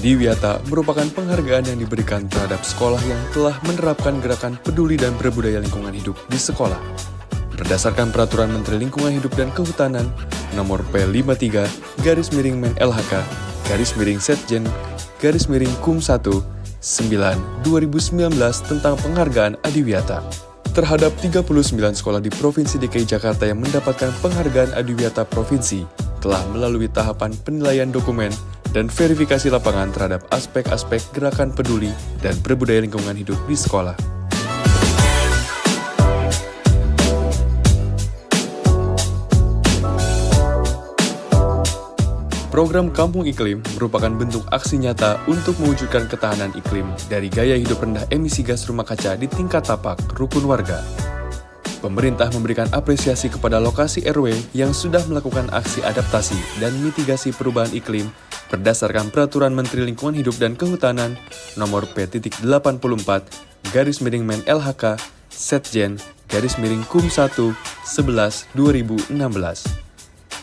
Adiwiyata merupakan penghargaan yang diberikan terhadap sekolah yang telah menerapkan gerakan peduli dan berbudaya lingkungan hidup di sekolah. Berdasarkan Peraturan Menteri Lingkungan Hidup dan Kehutanan Nomor P53-MenLHK-Setjen-Kum1-9/2019 tentang penghargaan Adiwiyata terhadap 39 sekolah di Provinsi DKI Jakarta yang mendapatkan penghargaan Adiwiyata Provinsi telah melalui tahapan penilaian dokumen dan verifikasi lapangan terhadap aspek-aspek gerakan peduli dan berbudaya lingkungan hidup di sekolah. Program Kampung Iklim merupakan bentuk aksi nyata untuk mewujudkan ketahanan iklim dari gaya hidup rendah emisi gas rumah kaca di tingkat tapak rukun warga. Pemerintah memberikan apresiasi kepada lokasi RW yang sudah melakukan aksi adaptasi dan mitigasi perubahan iklim berdasarkan Peraturan Menteri Lingkungan Hidup dan Kehutanan Nomor P.13-MenLHK-Setjen-Kum1-11/2016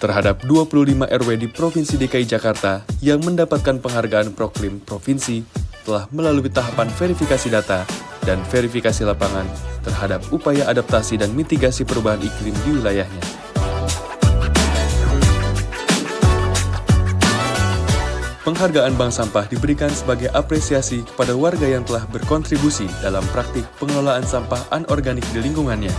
terhadap 25 RW di Provinsi DKI Jakarta yang mendapatkan penghargaan Proklim Provinsi telah melalui tahapan verifikasi data dan verifikasi lapangan terhadap upaya adaptasi dan mitigasi perubahan iklim di wilayahnya. Penghargaan Bank Sampah diberikan sebagai apresiasi kepada warga yang telah berkontribusi dalam praktik pengelolaan sampah anorganik di lingkungannya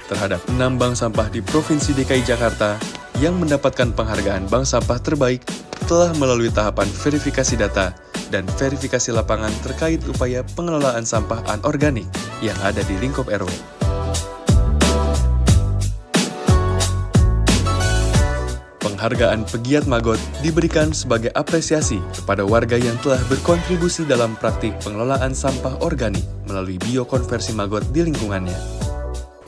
terhadap 6 bank sampah di Provinsi DKI Jakarta yang mendapatkan penghargaan Bank Sampah Terbaik telah melalui tahapan verifikasi data dan verifikasi lapangan terkait upaya pengelolaan sampah anorganik yang ada di lingkup RW. Penghargaan Pegiat Magot diberikan sebagai apresiasi kepada warga yang telah berkontribusi dalam praktik pengelolaan sampah organik melalui biokonversi magot di lingkungannya.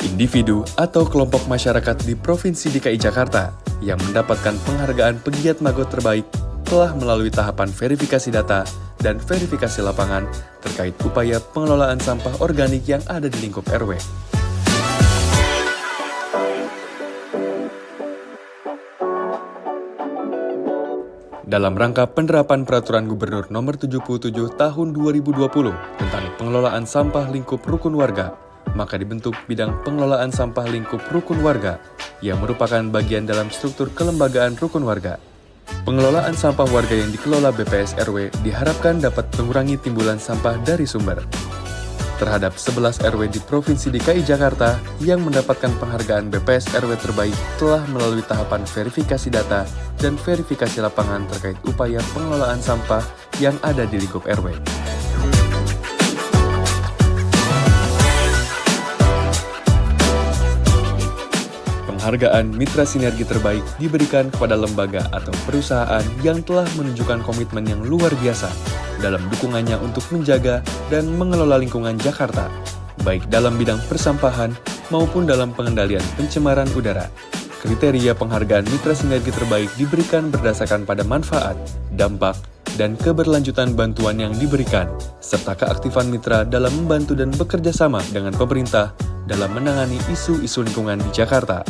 Individu atau kelompok masyarakat di Provinsi DKI Jakarta yang mendapatkan penghargaan Pegiat Magot Terbaik telah melalui tahapan verifikasi data dan verifikasi lapangan terkait upaya pengelolaan sampah organik yang ada di lingkup RW. Dalam rangka penerapan Peraturan Gubernur Nomor 77 Tahun 2020 tentang pengelolaan sampah lingkup rukun warga, maka dibentuk Bidang Pengelolaan Sampah Lingkup Rukun Warga yang merupakan bagian dalam struktur kelembagaan rukun warga. Pengelolaan sampah warga yang dikelola BPS RW diharapkan dapat mengurangi timbulan sampah dari sumber. Terhadap 11 RW di Provinsi DKI Jakarta yang mendapatkan penghargaan BPS RW terbaik telah melalui tahapan verifikasi data dan verifikasi lapangan terkait upaya pengelolaan sampah yang ada di lingkup RW. Penghargaan Mitra Sinergi Terbaik diberikan kepada lembaga atau perusahaan yang telah menunjukkan komitmen yang luar biasa dalam dukungannya untuk menjaga dan mengelola lingkungan Jakarta, baik dalam bidang persampahan maupun dalam pengendalian pencemaran udara. Kriteria penghargaan Mitra Sinergi Terbaik diberikan berdasarkan pada manfaat, dampak, dan keberlanjutan bantuan yang diberikan, serta keaktifan mitra dalam membantu dan bekerja sama dengan pemerintah dalam menangani isu-isu lingkungan di Jakarta.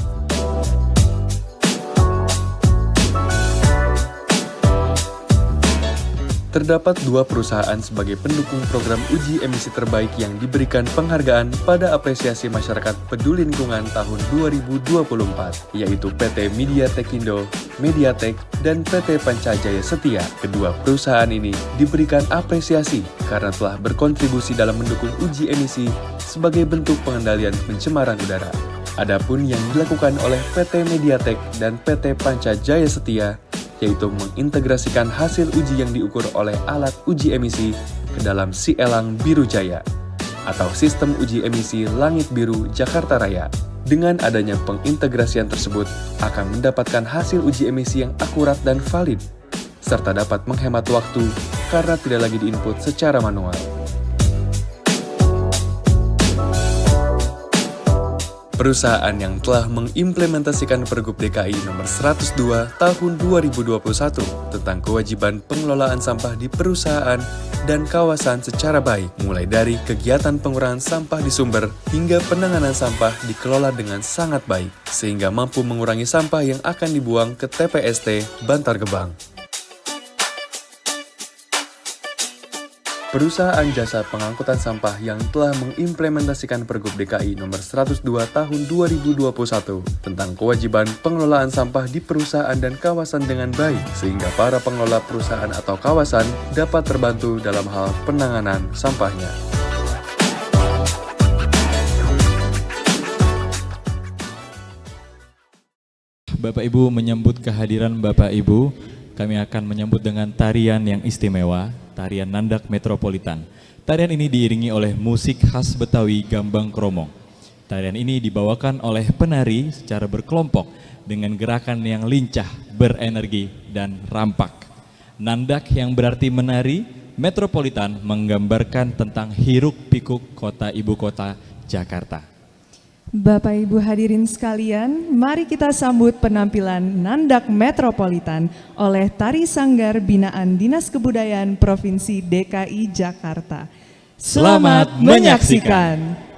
Terdapat 2 perusahaan sebagai pendukung program uji emisi terbaik yang diberikan penghargaan pada apresiasi masyarakat peduli lingkungan tahun 2024, yaitu PT Media Tekindo, Mediatek, dan PT Pancajaya Setia. Kedua perusahaan ini diberikan apresiasi karena telah berkontribusi dalam mendukung uji emisi sebagai bentuk pengendalian pencemaran udara. Adapun yang dilakukan oleh PT Mediatek dan PT Pancajaya Setia yaitu mengintegrasikan hasil uji yang diukur oleh alat uji emisi ke dalam Sielang Biru Jaya atau Sistem Uji Emisi Langit Biru Jakarta Raya. Dengan adanya pengintegrasian tersebut akan mendapatkan hasil uji emisi yang akurat dan valid, serta dapat menghemat waktu karena tidak lagi diinput secara manual. Perusahaan yang telah mengimplementasikan Pergub DKI Nomor 102 Tahun 2021 tentang kewajiban pengelolaan sampah di perusahaan dan kawasan secara baik, mulai dari kegiatan pengurangan sampah di sumber hingga penanganan sampah dikelola dengan sangat baik, sehingga mampu mengurangi sampah yang akan dibuang ke TPST Bantar Gebang. Perusahaan jasa pengangkutan sampah yang telah mengimplementasikan Pergub DKI nomor 102 tahun 2021 tentang kewajiban pengelolaan sampah di perusahaan dan kawasan dengan baik, sehingga para pengelola perusahaan atau kawasan dapat terbantu dalam hal penanganan sampahnya. Bapak Ibu menyambut kehadiran Bapak Ibu, kami akan menyambut dengan tarian yang istimewa, tarian Nandak Metropolitan. Tarian ini diiringi oleh musik khas Betawi Gambang Kromong. Tarian ini dibawakan oleh penari secara berkelompok dengan gerakan yang lincah, berenergi, dan rampak. Nandak yang berarti menari, Metropolitan menggambarkan tentang hiruk pikuk kota ibu kota Jakarta. Bapak Ibu hadirin sekalian, mari kita sambut penampilan Nandak Metropolitan oleh Tari Sanggar Binaan Dinas Kebudayaan Provinsi DKI Jakarta. Selamat menyaksikan.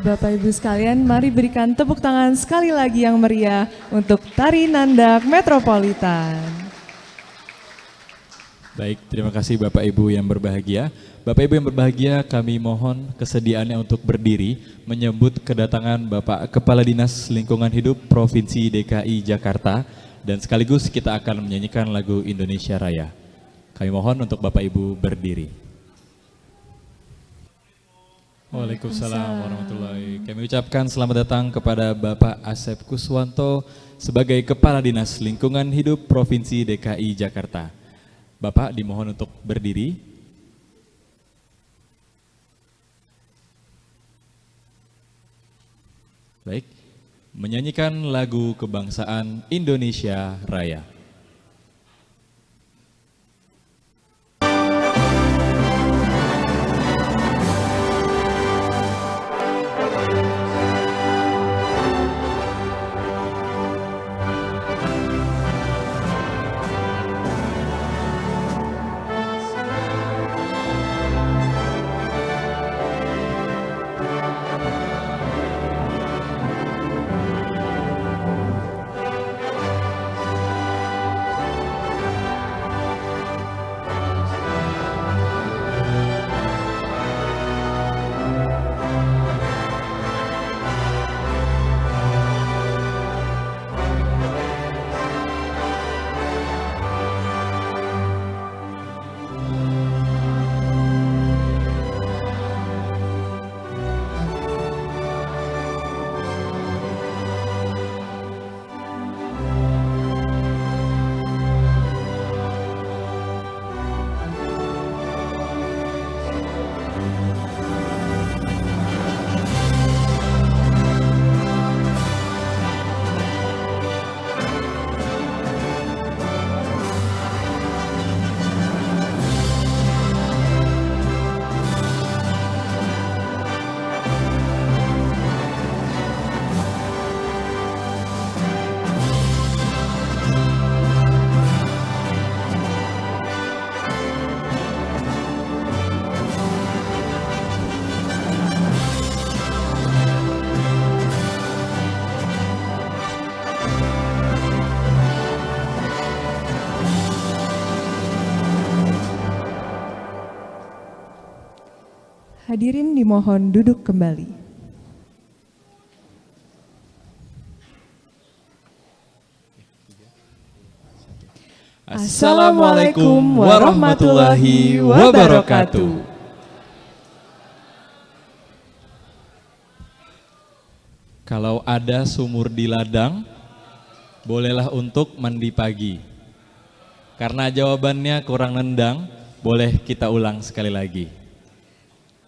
Bapak Ibu sekalian, mari berikan tepuk tangan sekali lagi yang meriah untuk Tari Nandak Metropolitan. Baik, terima kasih Bapak Ibu yang berbahagia. Bapak Ibu yang berbahagia, kami mohon kesediaannya untuk berdiri menyambut kedatangan Bapak Kepala Dinas Lingkungan Hidup Provinsi DKI Jakarta, dan sekaligus kita akan menyanyikan lagu Indonesia Raya. Kami mohon untuk Bapak Ibu berdiri. Waalaikumsalam warahmatullahi. Kami ucapkan selamat datang kepada Bapak Asep Kuswanto sebagai Kepala Dinas Lingkungan Hidup Provinsi DKI Jakarta. Bapak dimohon untuk berdiri. Baik, menyanyikan lagu kebangsaan Indonesia Raya. Hadirin dimohon duduk kembali. Assalamualaikum warahmatullahi wabarakatuh. Kalau ada sumur di ladang, bolehlah untuk mandi pagi. Karena jawabannya kurang nendang, boleh kita ulang sekali lagi.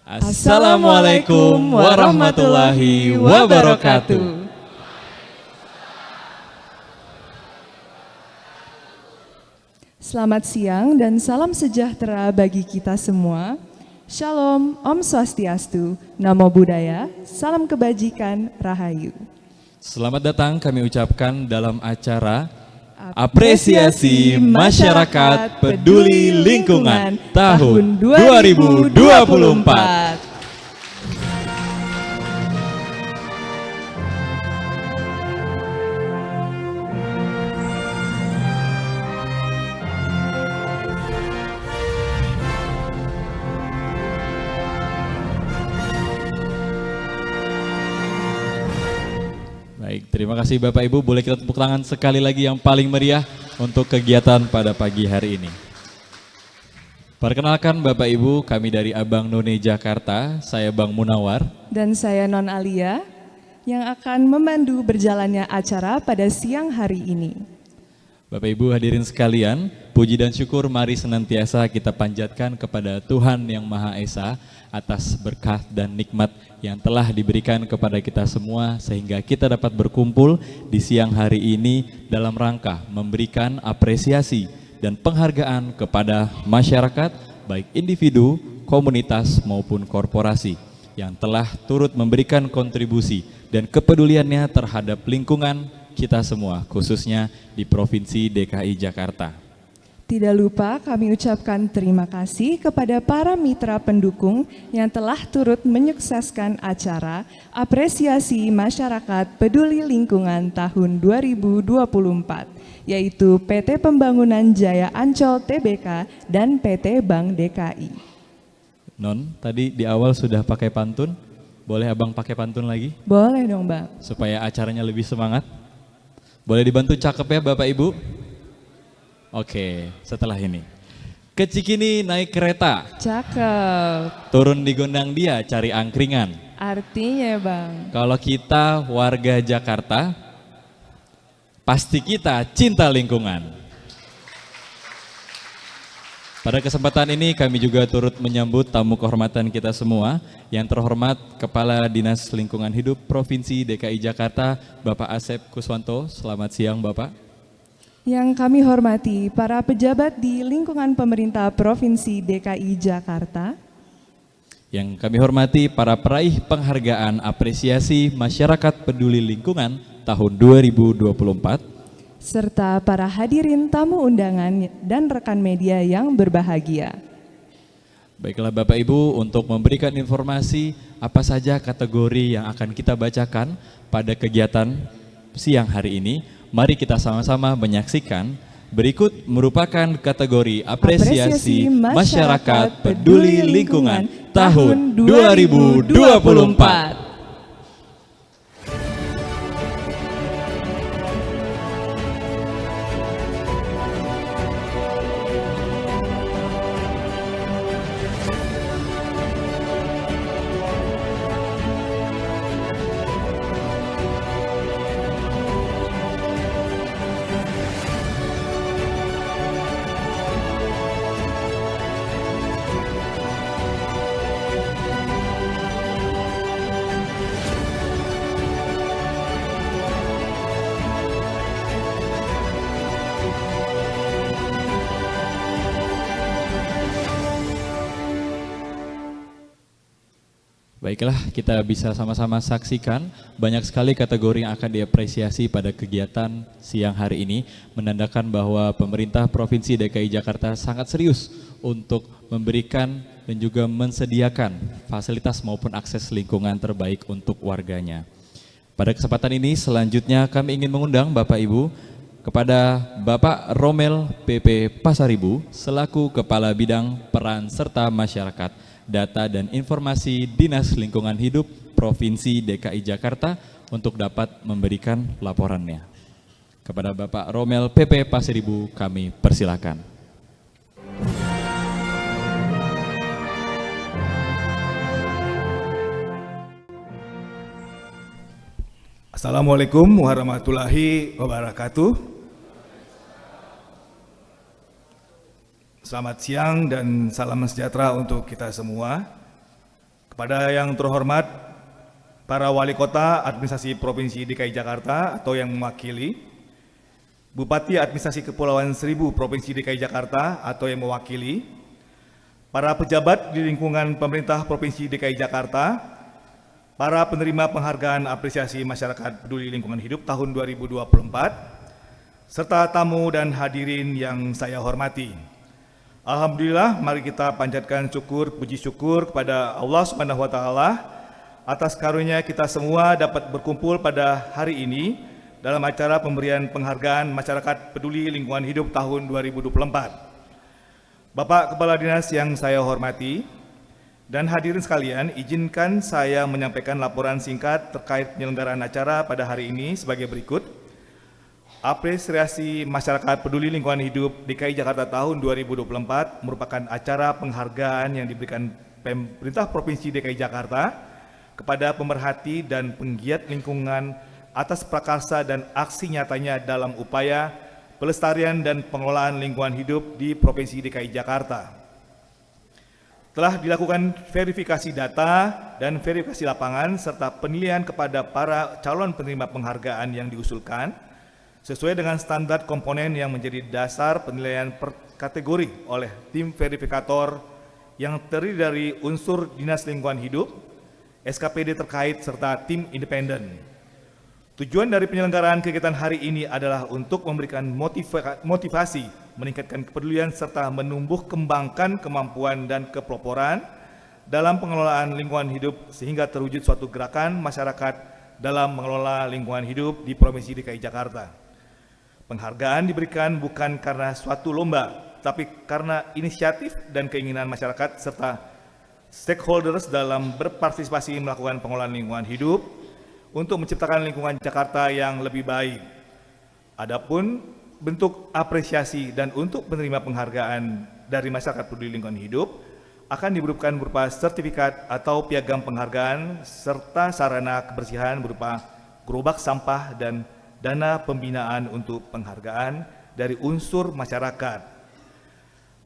Assalamualaikum warahmatullahi wabarakatuh. Selamat siang dan salam sejahtera bagi kita semua. Shalom, Om Swastiastu, Namo Buddhaya, salam kebajikan, Rahayu. Selamat datang kami ucapkan dalam acara Apresiasi Masyarakat Peduli Lingkungan tahun 2024. Baik, terima kasih Bapak Ibu. Boleh kita tepuk tangan sekali lagi yang paling meriah untuk kegiatan pada pagi hari ini. Perkenalkan Bapak Ibu, kami dari Abang None Jakarta, saya Bang Munawar. Dan saya Non Alia, yang akan memandu berjalannya acara pada siang hari ini. Bapak Ibu hadirin sekalian, puji dan syukur mari senantiasa kita panjatkan kepada Tuhan Yang Maha Esa atas berkah dan nikmat yang telah diberikan kepada kita semua sehingga kita dapat berkumpul di siang hari ini dalam rangka memberikan apresiasi dan penghargaan kepada masyarakat baik individu, komunitas maupun korporasi yang telah turut memberikan kontribusi dan kepeduliannya terhadap lingkungan kita semua, khususnya di Provinsi DKI Jakarta. Tidak lupa kami ucapkan terima kasih kepada para mitra pendukung yang telah turut menyukseskan acara Apresiasi Masyarakat Peduli Lingkungan tahun 2024, yaitu PT Pembangunan Jaya Ancol Tbk dan PT Bank DKI. Non, tadi di awal sudah pakai pantun, boleh abang pakai pantun lagi? Boleh dong, Bang. Supaya acaranya lebih semangat. Boleh dibantu cakep ya Bapak Ibu? Oke, setelah ini. Ke Cikini naik kereta, Cakep. turun di gondang dia cari angkringan. Artinya, Bang. Kalau kita warga Jakarta, pasti kita cinta lingkungan. Pada kesempatan ini kami juga turut menyambut tamu kehormatan kita semua. Yang terhormat Kepala Dinas Lingkungan Hidup Provinsi DKI Jakarta, Bapak Asep Kuswanto. Selamat siang Bapak. Yang kami hormati para pejabat di lingkungan pemerintah Provinsi DKI Jakarta. Yang kami hormati para peraih penghargaan apresiasi masyarakat peduli lingkungan tahun 2024. Serta para hadirin tamu undangan dan rekan media yang berbahagia. Baiklah Bapak Ibu, untuk memberikan informasi apa saja kategori yang akan kita bacakan pada kegiatan siang hari ini, mari kita sama-sama menyaksikan. Berikut merupakan kategori apresiasi masyarakat peduli lingkungan tahun 2024. Baiklah, kita bisa sama-sama saksikan banyak sekali kategori yang akan diapresiasi pada kegiatan siang hari ini, menandakan bahwa pemerintah Provinsi DKI Jakarta sangat serius untuk memberikan dan juga mensediakan fasilitas maupun akses lingkungan terbaik untuk warganya. Pada kesempatan ini selanjutnya kami ingin mengundang Bapak Ibu kepada Bapak Romel PP Pasaribu selaku Kepala Bidang Peran Serta Masyarakat, Data dan Informasi Dinas Lingkungan Hidup Provinsi DKI Jakarta untuk dapat memberikan laporannya. Kepada Bapak Romel PP Pasaribu kami persilakan. Assalamualaikum warahmatullahi wabarakatuh. Selamat siang dan salam sejahtera untuk kita semua. Kepada yang terhormat para wali kota administrasi Provinsi DKI Jakarta atau yang mewakili, Bupati Administrasi Kepulauan Seribu Provinsi DKI Jakarta atau yang mewakili, para pejabat di lingkungan pemerintah Provinsi DKI Jakarta, para penerima penghargaan apresiasi masyarakat peduli lingkungan hidup tahun 2024, serta tamu dan hadirin yang saya hormati. Alhamdulillah, mari kita panjatkan syukur, puji syukur kepada Allah Subhanahu wa taala atas karunia kita semua dapat berkumpul pada hari ini dalam acara pemberian penghargaan masyarakat peduli lingkungan hidup tahun 2024. Bapak Kepala Dinas yang saya hormati dan hadirin sekalian, izinkan saya menyampaikan laporan singkat terkait penyelenggaraan acara pada hari ini sebagai berikut. Apresiasi Masyarakat Peduli Lingkungan Hidup DKI Jakarta tahun 2024 merupakan acara penghargaan yang diberikan pemerintah Provinsi DKI Jakarta kepada pemerhati dan penggiat lingkungan atas prakarsa dan aksi nyatanya dalam upaya pelestarian dan pengelolaan lingkungan hidup di Provinsi DKI Jakarta. Telah dilakukan verifikasi data dan verifikasi lapangan serta penilaian kepada para calon penerima penghargaan yang diusulkan sesuai dengan standar komponen yang menjadi dasar penilaian per kategori oleh tim verifikator yang terdiri dari unsur Dinas Lingkungan Hidup, SKPD terkait, serta tim independen. Tujuan dari penyelenggaraan kegiatan hari ini adalah untuk memberikan motivasi meningkatkan kepedulian serta menumbuh kembangkan kemampuan dan kepeloporan dalam pengelolaan lingkungan hidup sehingga terwujud suatu gerakan masyarakat dalam mengelola lingkungan hidup di Provinsi DKI Jakarta. Penghargaan diberikan bukan karena suatu lomba, tapi karena inisiatif dan keinginan masyarakat serta stakeholders dalam berpartisipasi melakukan pengelolaan lingkungan hidup untuk menciptakan lingkungan Jakarta yang lebih baik. Adapun bentuk apresiasi dan untuk penerima penghargaan dari masyarakat peduli lingkungan hidup akan diberikan berupa sertifikat atau piagam penghargaan serta sarana kebersihan berupa gerobak sampah dan dana pembinaan untuk penghargaan dari unsur masyarakat.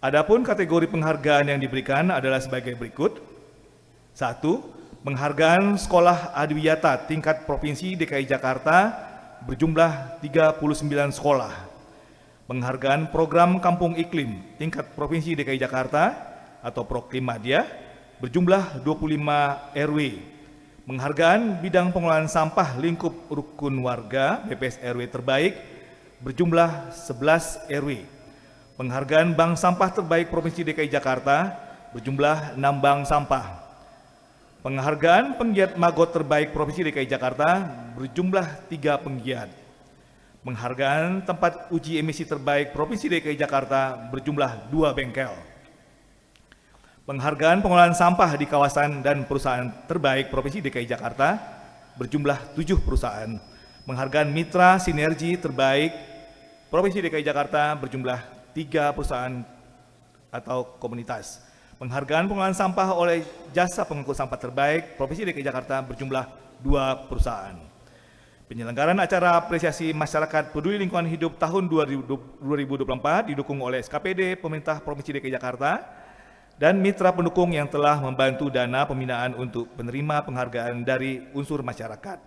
Adapun kategori penghargaan yang diberikan adalah sebagai berikut. 1. Penghargaan Sekolah Adiwiyata tingkat Provinsi DKI Jakarta berjumlah 39 sekolah. Penghargaan Program Kampung Iklim tingkat Provinsi DKI Jakarta atau Proklimadia berjumlah 25 RW. Penghargaan Bidang Pengelolaan Sampah Lingkup Rukun Warga BPS RW terbaik berjumlah 11 RW. Penghargaan Bank Sampah Terbaik Provinsi DKI Jakarta berjumlah 6 bank sampah. Penghargaan Penggiat Magot Terbaik Provinsi DKI Jakarta berjumlah 3 penggiat. Penghargaan Tempat Uji Emisi Terbaik Provinsi DKI Jakarta berjumlah 2 bengkel. Penghargaan Pengelolaan Sampah di Kawasan dan Perusahaan Terbaik Provinsi DKI Jakarta berjumlah 7 perusahaan. Penghargaan Mitra Sinergi Terbaik Provinsi DKI Jakarta berjumlah 3 perusahaan atau komunitas. Penghargaan pengelolaan sampah oleh Jasa Pengangkut Sampah Terbaik Provinsi DKI Jakarta berjumlah 2 perusahaan. Penyelenggaraan acara apresiasi masyarakat peduli lingkungan hidup tahun 2024 didukung oleh SKPD Pemerintah Provinsi DKI Jakarta dan mitra pendukung yang telah membantu dana pembinaan untuk penerima penghargaan dari unsur masyarakat.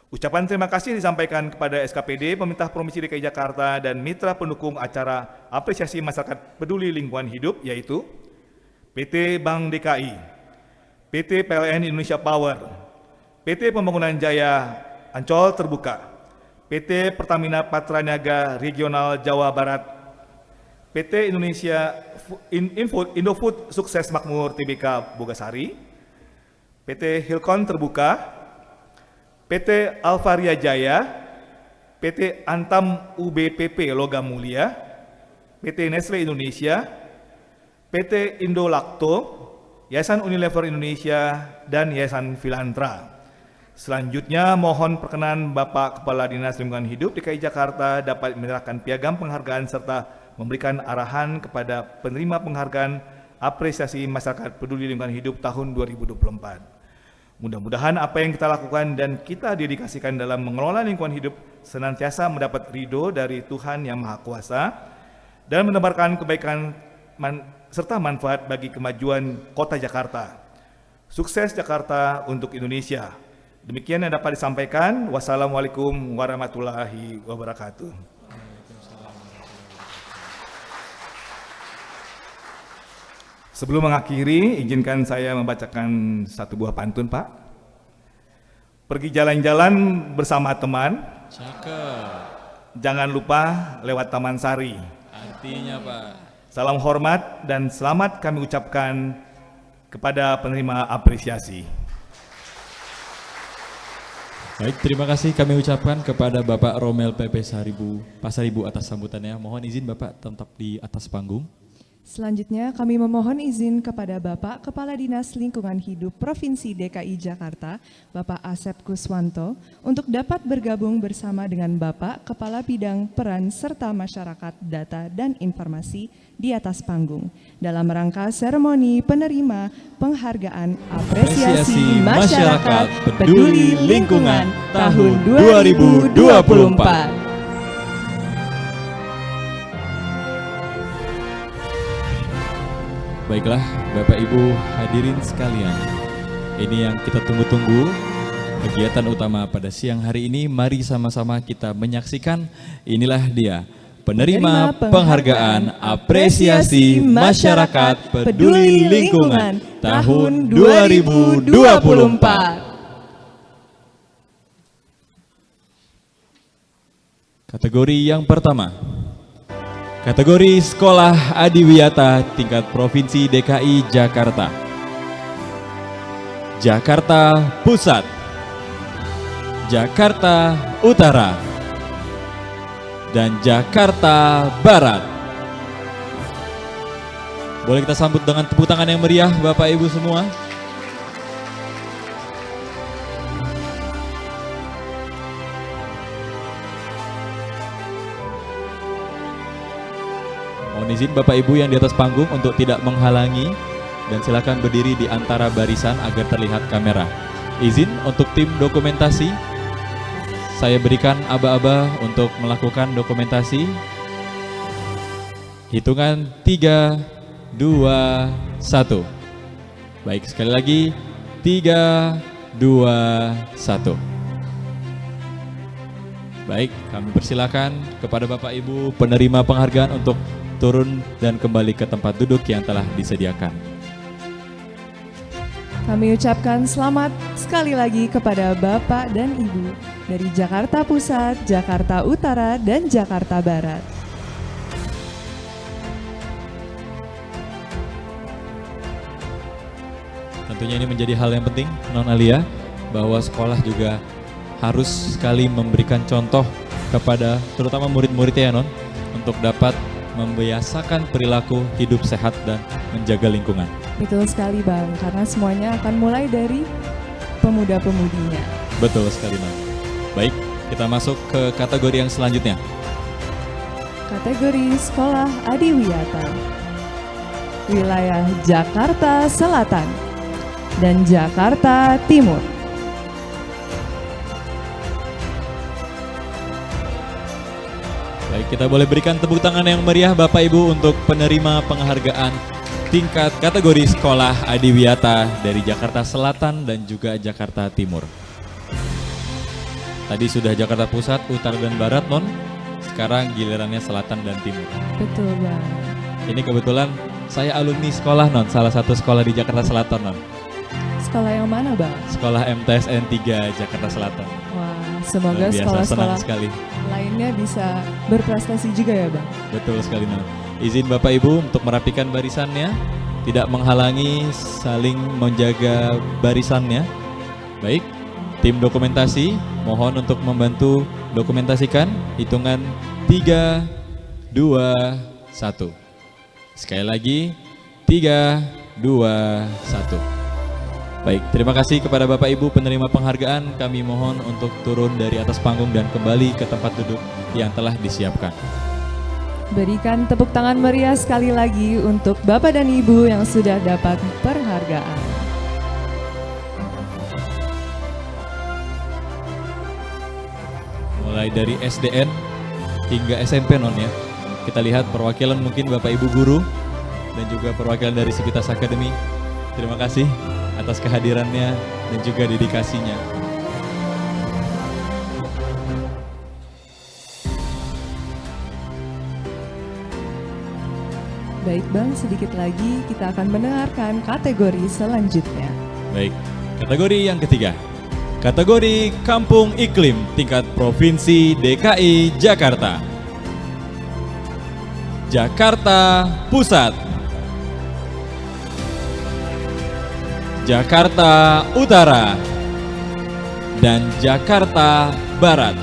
Ucapan terima kasih disampaikan kepada SKPD Pemerintah Provinsi DKI Jakarta dan mitra pendukung acara apresiasi masyarakat peduli lingkungan hidup yaitu PT Bank DKI, PT PLN Indonesia Power, PT Pembangunan Jaya Ancol Terbuka, PT Pertamina Patraniaga Regional Jawa Barat, PT Indonesia Indofood Sukses Makmur Tbk Bogasari, PT Hilcon Terbuka, PT Alvaria Jaya, PT Antam UBPP Logam Mulia, PT Nestle Indonesia, PT Indolakto, Yayasan Unilever Indonesia, dan Yayasan Filantra. Selanjutnya mohon perkenan Bapak Kepala Dinas Lingkungan Hidup DKI Jakarta dapat menyerahkan piagam penghargaan serta memberikan arahan kepada penerima penghargaan apresiasi masyarakat peduli lingkungan hidup tahun 2024. Mudah-mudahan apa yang kita lakukan dan kita dedikasikan dalam mengelola lingkungan hidup senantiasa mendapat ridho dari Tuhan Yang Maha Kuasa dan menebarkan kebaikan serta manfaat bagi kemajuan kota Jakarta. Sukses Jakarta untuk Indonesia. Demikian yang dapat disampaikan. Wassalamualaikum warahmatullahi wabarakatuh. Sebelum mengakhiri, izinkan saya membacakan satu buah pantun, Pak. Pergi jalan-jalan bersama teman. Cakep. Jangan lupa lewat Taman Sari. Artinya, Pak. Salam hormat dan selamat kami ucapkan kepada penerima apresiasi. Baik, terima kasih kami ucapkan kepada Bapak Romel PP Pasaribu atas sambutannya. Mohon izin Bapak tetap di atas panggung. Selanjutnya kami memohon izin kepada Bapak Kepala Dinas Lingkungan Hidup Provinsi DKI Jakarta, Bapak Asep Kuswanto, untuk dapat bergabung bersama dengan Bapak Kepala Bidang Peran serta Masyarakat Data dan Informasi di atas panggung dalam rangka seremoni penerima penghargaan apresiasi masyarakat peduli lingkungan tahun 2024. Baiklah, Bapak Ibu hadirin sekalian, ini yang kita tunggu-tunggu, kegiatan utama pada siang hari ini. Mari sama-sama kita menyaksikan, inilah dia, penerima penghargaan apresiasi masyarakat peduli lingkungan tahun 2024. Kategori yang pertama, Kategori Sekolah Adiwiyata tingkat Provinsi DKI Jakarta. Jakarta Pusat, Jakarta Utara, dan Jakarta Barat. Boleh kita sambut dengan tepuk tangan yang meriah Bapak Ibu semua. Mohon izin Bapak Ibu yang di atas panggung untuk tidak menghalangi dan silakan berdiri di antara barisan agar terlihat kamera. Izin untuk tim dokumentasi, saya berikan aba-aba untuk melakukan dokumentasi. Hitungan 3, 2, 1. Baik, sekali lagi 3, 2, 1. Baik, kami persilakan kepada Bapak Ibu penerima penghargaan untuk turun dan kembali ke tempat duduk yang telah disediakan. Kami ucapkan selamat sekali lagi kepada Bapak dan Ibu dari Jakarta Pusat, Jakarta Utara, dan Jakarta Barat. Tentunya ini menjadi hal yang penting, Non Alia, bahwa sekolah juga harus sekali memberikan contoh kepada terutama murid-muridnya ya Non, untuk dapat membiasakan perilaku hidup sehat dan menjaga lingkungan. Betul sekali Bang, karena semuanya akan mulai dari pemuda-pemudinya. Betul sekali Non. Baik, kita masuk ke kategori yang selanjutnya. Kategori Sekolah Adiwiyata. Wilayah Jakarta Selatan dan Jakarta Timur. Baik, kita boleh berikan tepuk tangan yang meriah Bapak Ibu untuk penerima penghargaan tingkat kategori Sekolah Adiwiyata dari Jakarta Selatan dan juga Jakarta Timur. Tadi sudah Jakarta Pusat, Utara dan Barat Non, sekarang gilirannya Selatan dan Timur. Betul Bang. Ini kebetulan saya alumni sekolah Non, salah satu sekolah di Jakarta Selatan Non. Sekolah yang mana Bang? Sekolah MTSN 3 Jakarta Selatan. Wah, semoga Luar biasa, senang sekolah-sekolah sekali. lainnya bisa berprestasi juga ya Bang. Betul sekali Non. Izin Bapak Ibu untuk merapikan barisannya, tidak menghalangi, saling menjaga barisannya. Baik, tim dokumentasi mohon untuk membantu dokumentasikan. Hitungan 3, 2, 1. Sekali lagi 3, 2, 1. Baik, terima kasih kepada Bapak Ibu penerima penghargaan. Kami mohon untuk turun dari atas panggung dan kembali ke tempat duduk yang telah disiapkan. Berikan tepuk tangan meriah sekali lagi untuk Bapak dan Ibu yang sudah dapat penghargaan. Mulai dari SDN hingga SMP Non ya. Kita lihat perwakilan mungkin Bapak Ibu guru dan juga perwakilan dari Sivitas Academy. Terima kasih atas kehadirannya dan juga dedikasinya. Baik Bang, sedikit lagi kita akan mendengarkan kategori selanjutnya. Baik, kategori yang ketiga. Kategori Kampung Iklim tingkat Provinsi DKI Jakarta. Jakarta Pusat, Jakarta Utara, dan Jakarta Barat.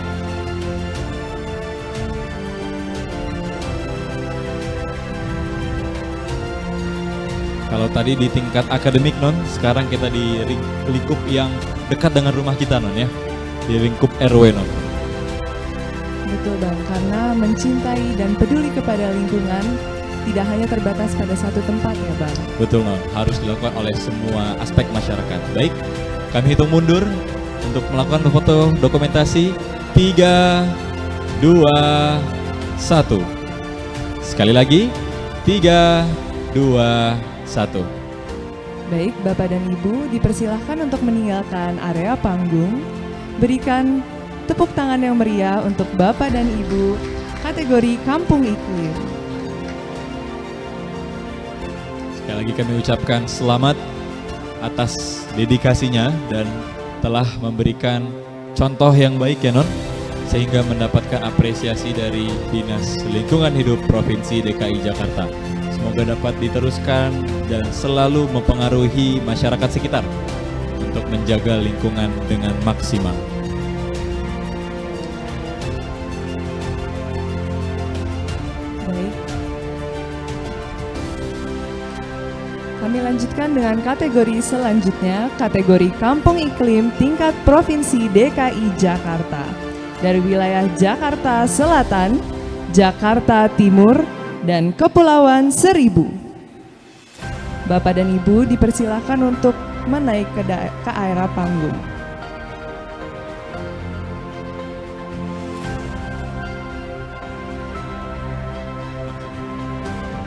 Kalau tadi di tingkat akademik Non, sekarang kita di lingkup yang dekat dengan rumah kita Non ya, di lingkup RW Non. Betul Bang, karena mencintai dan peduli kepada lingkungan tidak hanya terbatas pada satu tempat ya Bang. Betul Non, harus dilakukan oleh semua aspek masyarakat. Baik, kami hitung mundur untuk melakukan foto dokumentasi. 3, 2, 1. Sekali lagi, 3, 2, 1. Baik, Bapak dan Ibu dipersilahkan untuk meninggalkan area panggung. Berikan tepuk tangan yang meriah untuk Bapak dan Ibu kategori Kampung Iklim. Sekali lagi kami ucapkan selamat atas dedikasinya dan telah memberikan contoh yang baik ya Non sehingga mendapatkan apresiasi dari Dinas Lingkungan Hidup Provinsi DKI Jakarta. Semoga dapat diteruskan dan selalu mempengaruhi masyarakat sekitar untuk menjaga lingkungan dengan maksimal. Baik. Kami lanjutkan dengan kategori selanjutnya, kategori Kampung Iklim tingkat Provinsi DKI Jakarta. Dari wilayah Jakarta Selatan, Jakarta Timur, dan Kepulauan Seribu. Bapak dan Ibu dipersilakan untuk menaik ke area panggung.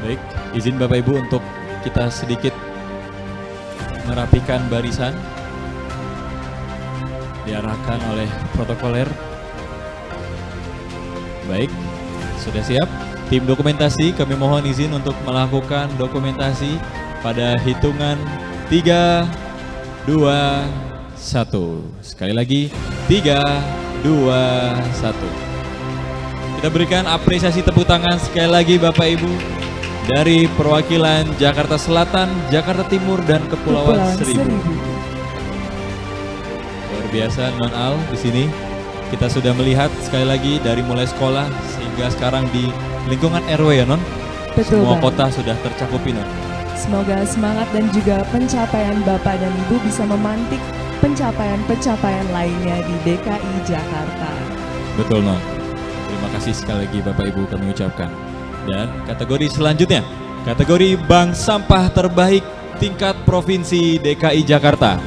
Baik, izin Bapak Ibu untuk kita sedikit merapikan barisan, diarahkan oleh protokoler. Baik, sudah siap? Tim dokumentasi, kami mohon izin untuk melakukan dokumentasi pada hitungan 3, 2, 1. Sekali lagi, 3, 2, 1. Kita berikan apresiasi tepuk tangan sekali lagi Bapak Ibu dari perwakilan Jakarta Selatan, Jakarta Timur, dan Kepulauan Seribu. Luar biasa Non Al di sini. Kita sudah melihat sekali lagi dari mulai sekolah sehingga sekarang di lingkungan RW ya Non. Betul, Semua Bang. kota sudah tercakupi Non. Semoga semangat dan juga pencapaian Bapak dan Ibu bisa memantik pencapaian-pencapaian lainnya di DKI Jakarta. Betul Non. Terima kasih sekali lagi Bapak Ibu kami ucapkan. Dan kategori selanjutnya, kategori Bank Sampah Terbaik tingkat Provinsi DKI Jakarta.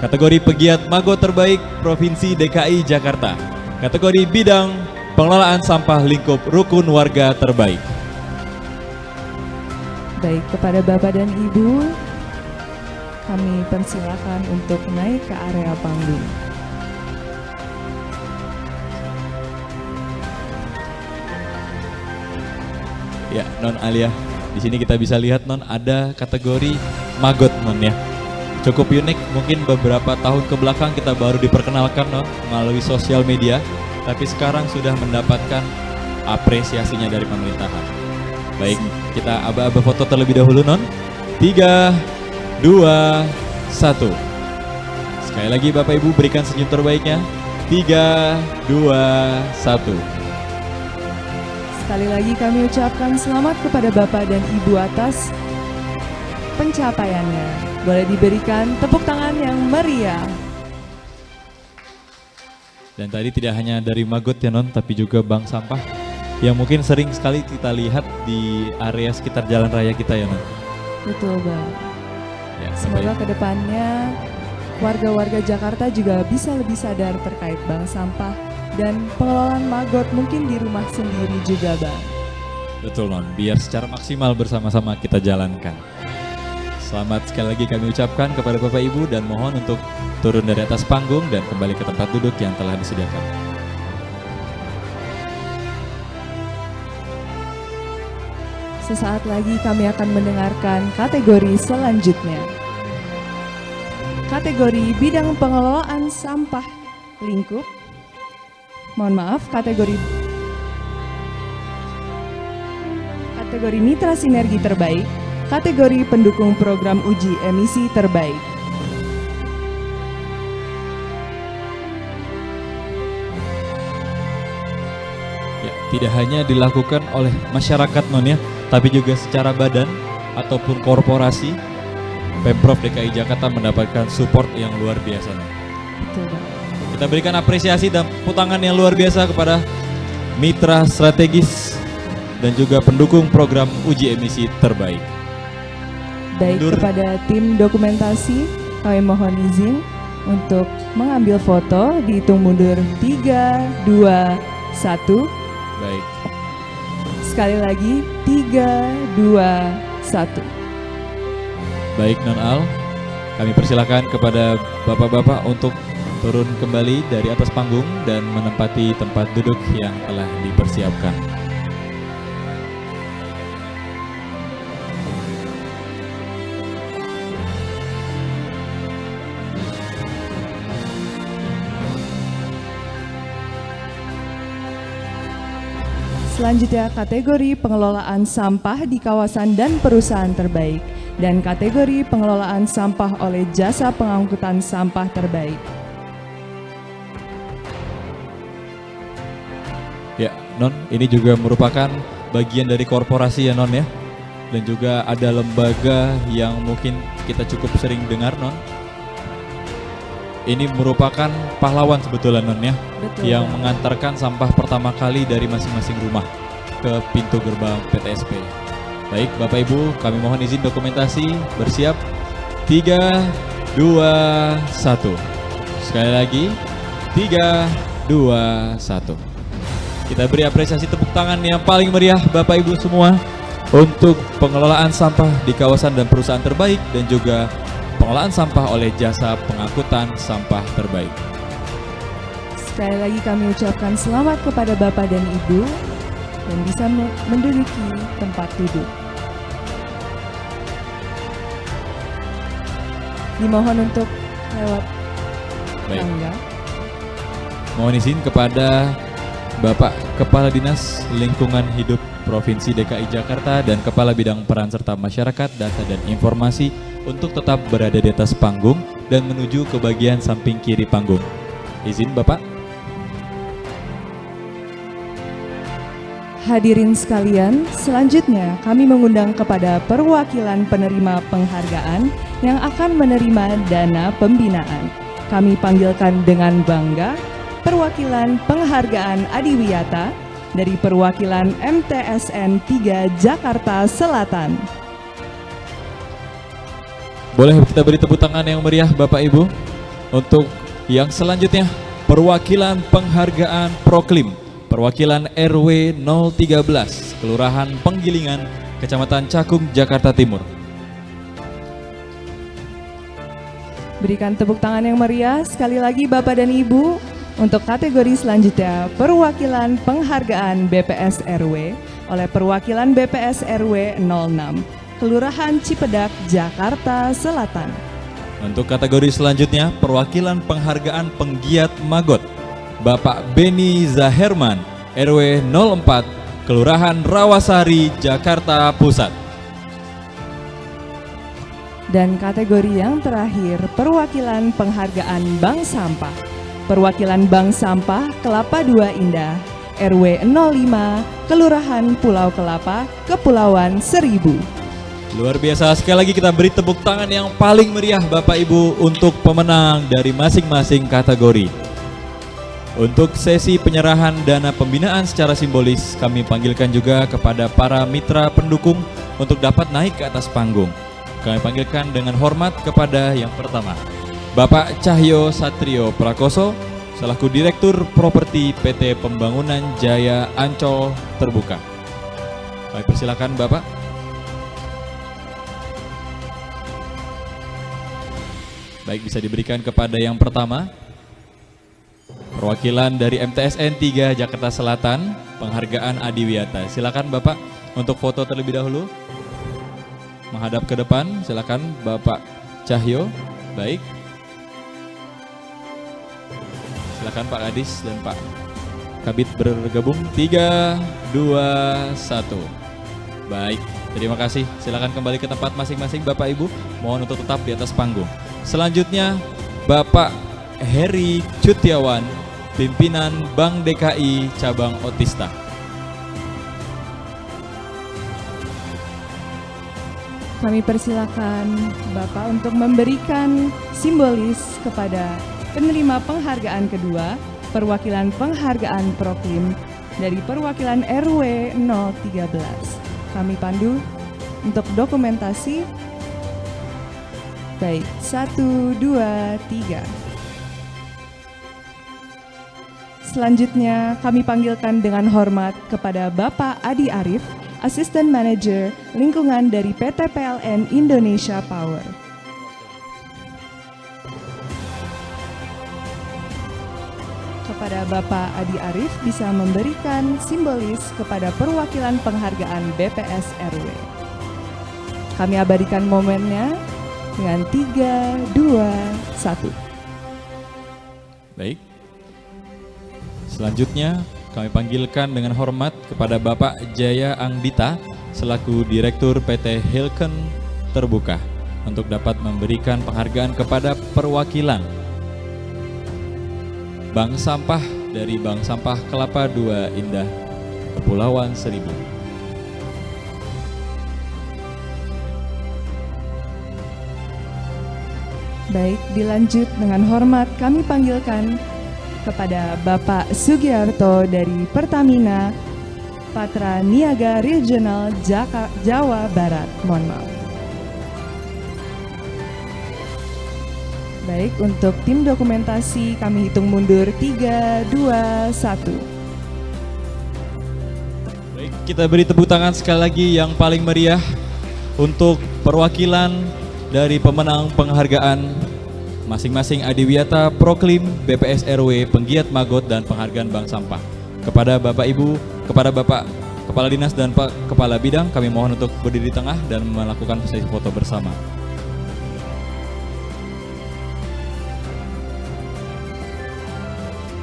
Kategori Pegiat Mago Terbaik Provinsi DKI Jakarta. Kategori Bidang Pengelolaan Sampah Lingkup Rukun Warga Terbaik. Baik, kepada Bapak dan Ibu, kami persilakan untuk naik ke area panggung. Ya, Non Alia. Di sini kita bisa lihat Non ada kategori Magot Non ya. Cukup unik, mungkin beberapa tahun ke belakang kita baru diperkenalkan Non melalui sosial media, tapi sekarang sudah mendapatkan apresiasinya dari pemerintahan. Baik, kita aba-aba foto terlebih dahulu Non. 3, 2, 1. Sekali lagi Bapak Ibu berikan senyum terbaiknya. 3, 2, 1. Sekali lagi kami ucapkan selamat kepada Bapak dan Ibu atas pencapaiannya. Boleh diberikan tepuk tangan yang meriah. Dan tadi tidak hanya dari Magot ya Non, tapi juga bank sampah yang mungkin sering sekali kita lihat di area sekitar jalan raya kita ya Non. Betul, Bang. Ya, Semoga Bapak kedepannya warga-warga Jakarta juga bisa lebih sadar terkait bank sampah dan pengelolaan Magot mungkin di rumah sendiri juga, Bang. Betul Non, biar secara maksimal bersama-sama kita jalankan. Selamat sekali lagi kami ucapkan kepada Bapak Ibu dan mohon untuk turun dari atas panggung dan kembali ke tempat duduk yang telah disediakan. Sesaat lagi kami akan mendengarkan kategori selanjutnya. Kategori Bidang Pengelolaan Sampah Lingkup. Mohon maaf, kategori Mitra Sinergi Terbaik, kategori Pendukung Program Uji Emisi Terbaik. Ya, tidak hanya dilakukan oleh masyarakat Non ya, tapi juga secara badan ataupun korporasi, Pemprov DKI Jakarta mendapatkan support yang luar biasa Non. Betul, Bang. Kita berikan apresiasi dan putangan yang luar biasa kepada mitra strategis dan juga pendukung program uji emisi terbaik. Baik, Mundur. kepada tim dokumentasi kami mohon izin untuk mengambil foto, dihitung mundur 3, 2, 1. Baik, Sekali lagi 3, 2, 1. baik Non Al, kami persilakan kepada bapak-bapak untuk turun kembali dari atas panggung dan menempati tempat duduk yang telah dipersiapkan. Selanjutnya kategori pengelolaan sampah di kawasan dan perusahaan terbaik dan kategori pengelolaan sampah oleh jasa pengangkutan sampah terbaik. Ya, Non, ini juga merupakan bagian dari korporasi ya Non ya. Dan juga ada lembaga yang mungkin kita cukup sering dengar Non. Ini merupakan pahlawan sebetulnya Non ya, Betul, yang Bang. mengantarkan sampah pertama kali dari masing-masing rumah ke pintu gerbang PTSP. Baik Bapak Ibu, kami mohon izin dokumentasi, bersiap. 3, 2, 1. Sekali lagi, 3, 2, 1. Kita beri apresiasi tepuk tangan yang paling meriah Bapak Ibu semua untuk pengelolaan sampah di kawasan dan perusahaan terbaik dan juga pengelolaan sampah oleh jasa pengangkutan sampah terbaik. Sekali lagi kami ucapkan selamat kepada Bapak dan Ibu dan bisa menduduki tempat duduk. Dimohon untuk lewat Baik. tangga. Mohon izin kepada Bapak Kepala Dinas Lingkungan Hidup Provinsi DKI Jakarta dan Kepala Bidang Peran Serta Masyarakat, Data dan Informasi untuk tetap berada di atas panggung dan menuju ke bagian samping kiri panggung. Izin Bapak. Hadirin sekalian, selanjutnya kami mengundang kepada perwakilan penerima penghargaan yang akan menerima dana pembinaan. Kami panggilkan dengan bangga perwakilan penghargaan Adiwiyata dari perwakilan MTSN 3 Jakarta Selatan. Boleh kita beri tepuk tangan yang meriah Bapak Ibu. Untuk yang selanjutnya, perwakilan penghargaan Proklim, perwakilan RW 013, Kelurahan Penggilingan, Kecamatan Cakung, Jakarta Timur. Berikan tepuk tangan yang meriah sekali lagi Bapak dan Ibu. Untuk kategori selanjutnya, perwakilan penghargaan BPS RW oleh perwakilan BPS RW 06, Kelurahan Cipedak, Jakarta Selatan. Untuk kategori selanjutnya, perwakilan penghargaan penggiat Magot, Bapak Beni Zaherman, RW 04, Kelurahan Rawasari, Jakarta Pusat. Dan kategori yang terakhir, perwakilan penghargaan Bank Sampah, perwakilan Bank Sampah Kelapa II Indah, RW 05, Kelurahan Pulau Kelapa, Kepulauan Seribu. Luar biasa, sekali lagi kita beri tepuk tangan yang paling meriah Bapak Ibu untuk pemenang dari masing-masing kategori. Untuk sesi penyerahan dana pembinaan secara simbolis, kami panggilkan juga kepada para mitra pendukung untuk dapat naik ke atas panggung. Kami panggilkan dengan hormat kepada yang pertama, Bapak Cahyo Satrio Prakoso, selaku Direktur Properti PT Pembangunan Jaya Ancol Terbuka. Kami persilakan Bapak. Baik, bisa diberikan kepada yang pertama, perwakilan dari MTSN 3 Jakarta Selatan, penghargaan Adiwiyata. Silakan Bapak untuk foto terlebih dahulu. Menghadap ke depan, silakan Bapak Cahyo. Baik. Silakan Pak Kadis dan Pak Kabit bergabung. 3, 2, 1. Baik, terima kasih. Silakan kembali ke tempat masing-masing Bapak Ibu. Mohon untuk tetap di atas panggung. Selanjutnya Bapak Heri Cutiawan, pimpinan Bank DKI Cabang Otista. Kami persilakan Bapak untuk memberikan simbolis kepada penerima penghargaan kedua, perwakilan penghargaan Proklim dari perwakilan RW 013. Kami pandu untuk dokumentasi. Baik, 1, 2, 3. Selanjutnya kami panggilkan dengan hormat kepada Bapak Adi Arif, Asisten Manajer Lingkungan dari PT PLN Indonesia Power. Kepada Bapak Adi Arif bisa memberikan simbolis kepada perwakilan penghargaan BPS RW. Kami abadikan momennya dengan 3, 2, 1. Baik. Selanjutnya kami panggilkan dengan hormat kepada Bapak Jaya Angdita selaku Direktur PT Hilken Terbuka untuk dapat memberikan penghargaan kepada perwakilan Bank Sampah dari Bank Sampah Kelapa II Indah, Kepulauan Seribu. Baik, dilanjut dengan hormat kami panggilkan kepada Bapak Sugiarto dari Pertamina Patra Niaga Regional Jawa Barat. Mohon maaf. Baik, untuk tim dokumentasi kami hitung mundur 3, 2, 1. Baik, kita beri tepuk tangan sekali lagi yang paling meriah untuk perwakilan dari pemenang penghargaan masing-masing Adiwiyata, Proklim, BPS RW, Penggiat Magot, dan Penghargaan Bank Sampah. Kepada Bapak Ibu, kepada Bapak Kepala Dinas dan Pak Kepala Bidang, kami mohon untuk berdiri di tengah dan melakukan sesi foto bersama.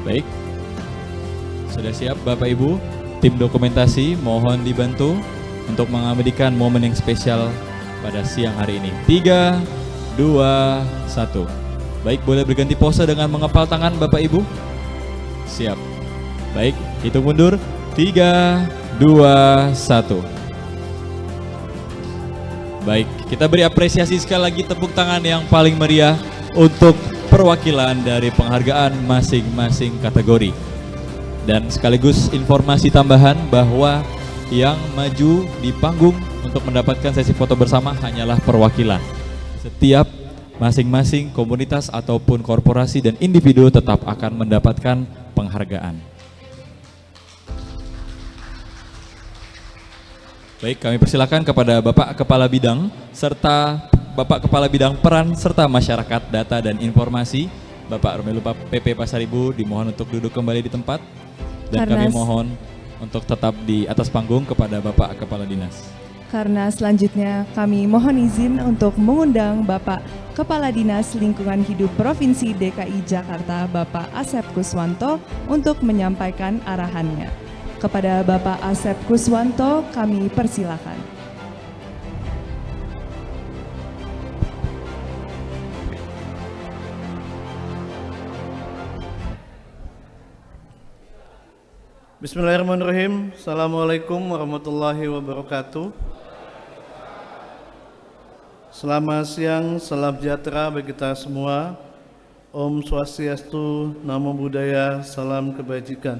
Baik, sudah siap Bapak Ibu, tim dokumentasi mohon dibantu untuk mengabadikan momen yang spesial pada siang hari ini. 3, 2, 1. Baik, boleh berganti pose dengan mengepal tangan Bapak Ibu. Siap. Baik, hitung mundur. 3, 2, 1. Baik, kita beri apresiasi sekali lagi, tepuk tangan yang paling meriah untuk perwakilan dari penghargaan masing-masing kategori. Dan sekaligus informasi tambahan bahwa yang maju di panggung untuk mendapatkan sesi foto bersama hanyalah perwakilan. Setiap masing-masing komunitas ataupun korporasi dan individu tetap akan mendapatkan penghargaan. Baik, kami persilakan kepada Bapak Kepala Bidang serta Bapak Kepala Bidang Peran serta Masyarakat Data dan Informasi, Bapak Romelupa PP Pasaribu, dimohon untuk duduk kembali di tempat dan kami mohon untuk tetap di atas panggung kepada Bapak Kepala Dinas. Karena selanjutnya kami mohon izin untuk mengundang Bapak Kepala Dinas Lingkungan Hidup Provinsi DKI Jakarta, Bapak Asep Kuswanto, untuk menyampaikan arahannya. Kepada Bapak Asep Kuswanto kami persilakan. Bismillahirrahmanirrahim. Assalamualaikum warahmatullahi wabarakatuh. Selamat siang, salam sejahtera bagi kita semua. Om Swastiastu, Namo Buddhaya, salam kebajikan.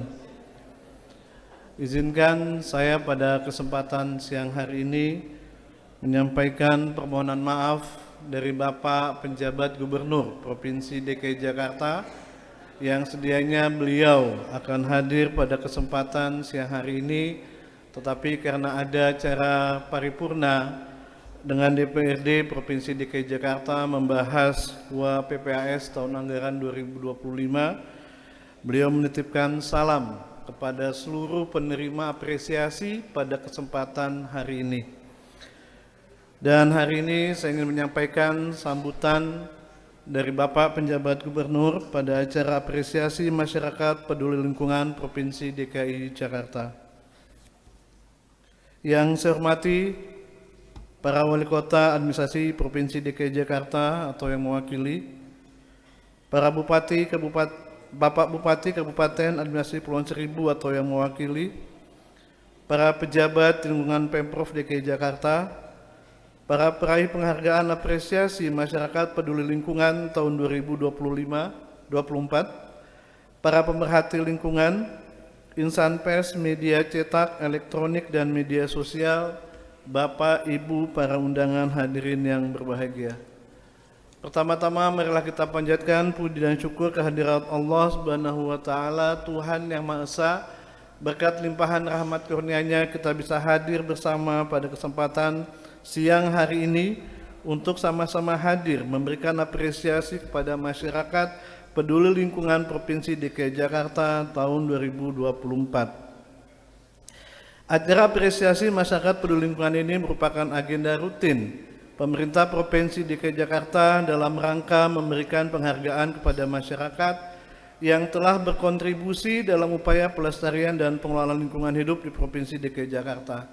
Izinkan saya pada kesempatan siang hari ini menyampaikan permohonan maaf dari Bapak Penjabat Gubernur Provinsi DKI Jakarta yang sedianya beliau akan hadir pada kesempatan siang hari ini, tetapi karena ada acara paripurna dengan DPRD Provinsi DKI Jakarta membahas PPAS tahun anggaran 2025, beliau menitipkan salam kepada seluruh penerima apresiasi pada kesempatan hari ini. Dan hari ini saya ingin menyampaikan sambutan dari Bapak Penjabat Gubernur pada acara apresiasi masyarakat peduli lingkungan Provinsi DKI Jakarta. Yang saya hormati para wali kota administrasi Provinsi DKI Jakarta atau yang mewakili, para bupati, Bapak Bupati Kabupaten Administrasi Kepulauan Seribu atau yang mewakili, para pejabat lingkungan Pemprov DKI Jakarta, para peraih penghargaan apresiasi masyarakat peduli lingkungan tahun 2024, para pemerhati lingkungan, insan pers, media cetak, elektronik, dan media sosial, Bapak, Ibu, para undangan hadirin yang berbahagia. Pertama-tama marilah kita panjatkan puji dan syukur kehadirat Allah Subhanahu wa taala, Tuhan yang Maha Esa. Berkat limpahan rahmat kurnia-Nya kita bisa hadir bersama pada kesempatan siang hari ini untuk sama-sama hadir memberikan apresiasi kepada masyarakat peduli lingkungan Provinsi DKI Jakarta tahun 2024. Acara apresiasi masyarakat peduli lingkungan ini merupakan agenda rutin pemerintah Provinsi DKI Jakarta dalam rangka memberikan penghargaan kepada masyarakat yang telah berkontribusi dalam upaya pelestarian dan pengelolaan lingkungan hidup di Provinsi DKI Jakarta.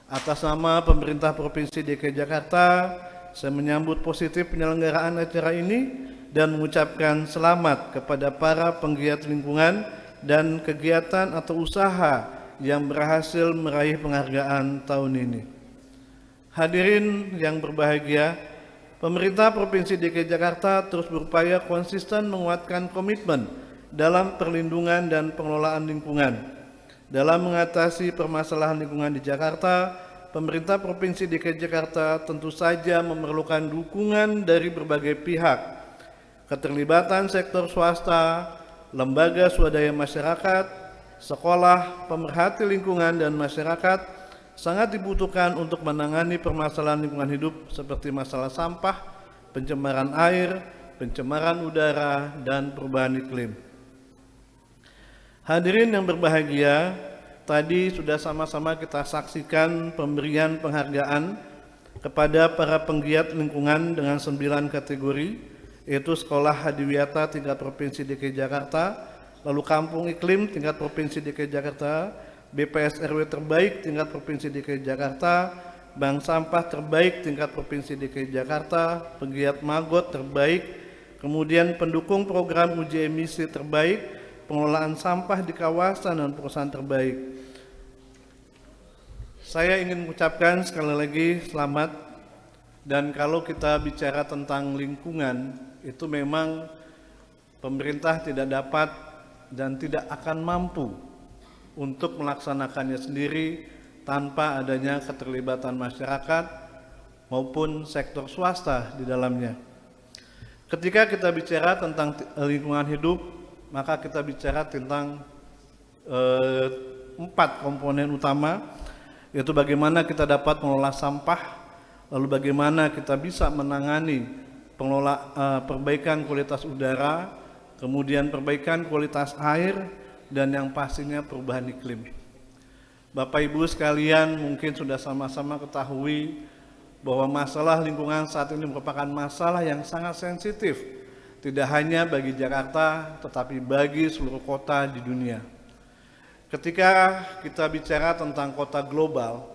Atas nama pemerintah Provinsi DKI Jakarta, saya menyambut positif penyelenggaraan acara ini dan mengucapkan selamat kepada para penggiat lingkungan dan kegiatan atau usaha yang berhasil meraih penghargaan tahun ini. Hadirin yang berbahagia, pemerintah Provinsi DKI Jakarta terus berupaya konsisten menguatkan komitmen dalam perlindungan dan pengelolaan lingkungan. Dalam mengatasi permasalahan lingkungan di Jakarta, pemerintah Provinsi DKI Jakarta tentu saja memerlukan dukungan dari berbagai pihak. Keterlibatan sektor swasta, lembaga swadaya masyarakat, sekolah, pemerhati lingkungan dan masyarakat sangat dibutuhkan untuk menangani permasalahan lingkungan hidup seperti masalah sampah, pencemaran air, pencemaran udara, dan perubahan iklim. Hadirin yang berbahagia, tadi sudah sama-sama kita saksikan pemberian penghargaan kepada para penggiat lingkungan dengan 9 kategori, yaitu Sekolah Hadiwiyata tingkat Provinsi DKI Jakarta, lalu Kampung Iklim tingkat Provinsi DKI Jakarta, BPS RW terbaik tingkat Provinsi DKI Jakarta, Bank Sampah terbaik tingkat Provinsi DKI Jakarta, Penggiat Magot terbaik, kemudian pendukung program uji emisi terbaik, pengelolaan sampah di kawasan dan perusahaan terbaik. Saya ingin mengucapkan sekali lagi selamat, dan kalau kita bicara tentang lingkungan, itu memang pemerintah tidak dapat dan tidak akan mampu untuk melaksanakannya sendiri tanpa adanya keterlibatan masyarakat maupun sektor swasta di dalamnya. Ketika kita bicara tentang lingkungan hidup, maka kita bicara tentang 4 komponen utama, yaitu bagaimana kita dapat mengelola sampah, lalu bagaimana kita bisa menangani perbaikan kualitas udara, kemudian perbaikan kualitas air, dan yang pastinya perubahan iklim. Bapak Ibu sekalian mungkin sudah sama-sama ketahui bahwa masalah lingkungan saat ini merupakan masalah yang sangat sensitif, tidak hanya bagi Jakarta tetapi bagi seluruh kota di dunia. Ketika kita bicara tentang kota global,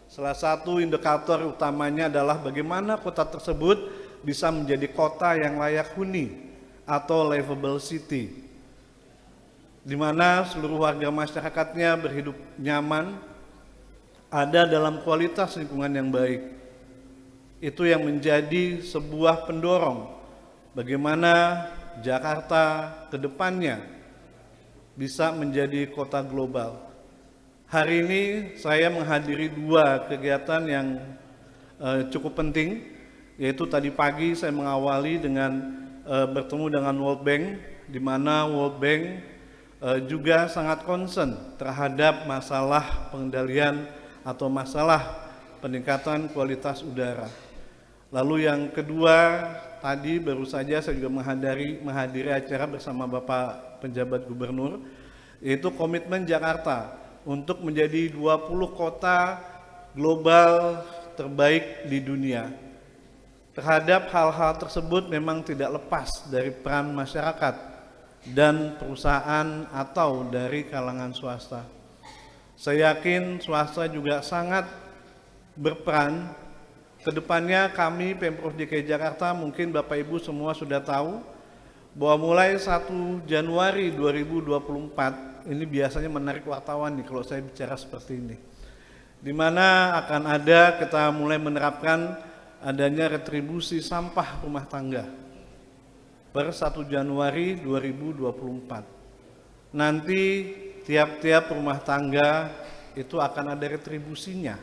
salah satu indikator utamanya adalah bagaimana kota tersebut bisa menjadi kota yang layak huni atau livable city, di mana seluruh warga masyarakatnya berhidup nyaman, ada dalam kualitas lingkungan yang baik. Itu yang menjadi sebuah pendorong bagaimana Jakarta ke depannya bisa menjadi kota global. Hari ini saya menghadiri 2 kegiatan yang cukup penting, yaitu tadi pagi saya mengawali dengan bertemu dengan World Bank, di mana World Bank juga sangat concern terhadap masalah pengendalian atau masalah peningkatan kualitas udara. Lalu yang kedua, tadi baru saja saya juga menghadiri acara bersama Bapak Penjabat Gubernur, yaitu komitmen Jakarta untuk menjadi 20 kota global terbaik di dunia. Terhadap hal-hal tersebut memang tidak lepas dari peran masyarakat dan perusahaan atau dari kalangan swasta. Saya yakin swasta juga sangat berperan. Kedepannya kami Pemprov DKI Jakarta, mungkin Bapak Ibu semua sudah tahu bahwa mulai 1 Januari 2024 ini biasanya menarik wartawan nih kalau saya bicara seperti ini, di mana akan ada, kita mulai menerapkan adanya retribusi sampah rumah tangga per 1 Januari 2024. Nanti tiap-tiap rumah tangga itu akan ada retribusinya,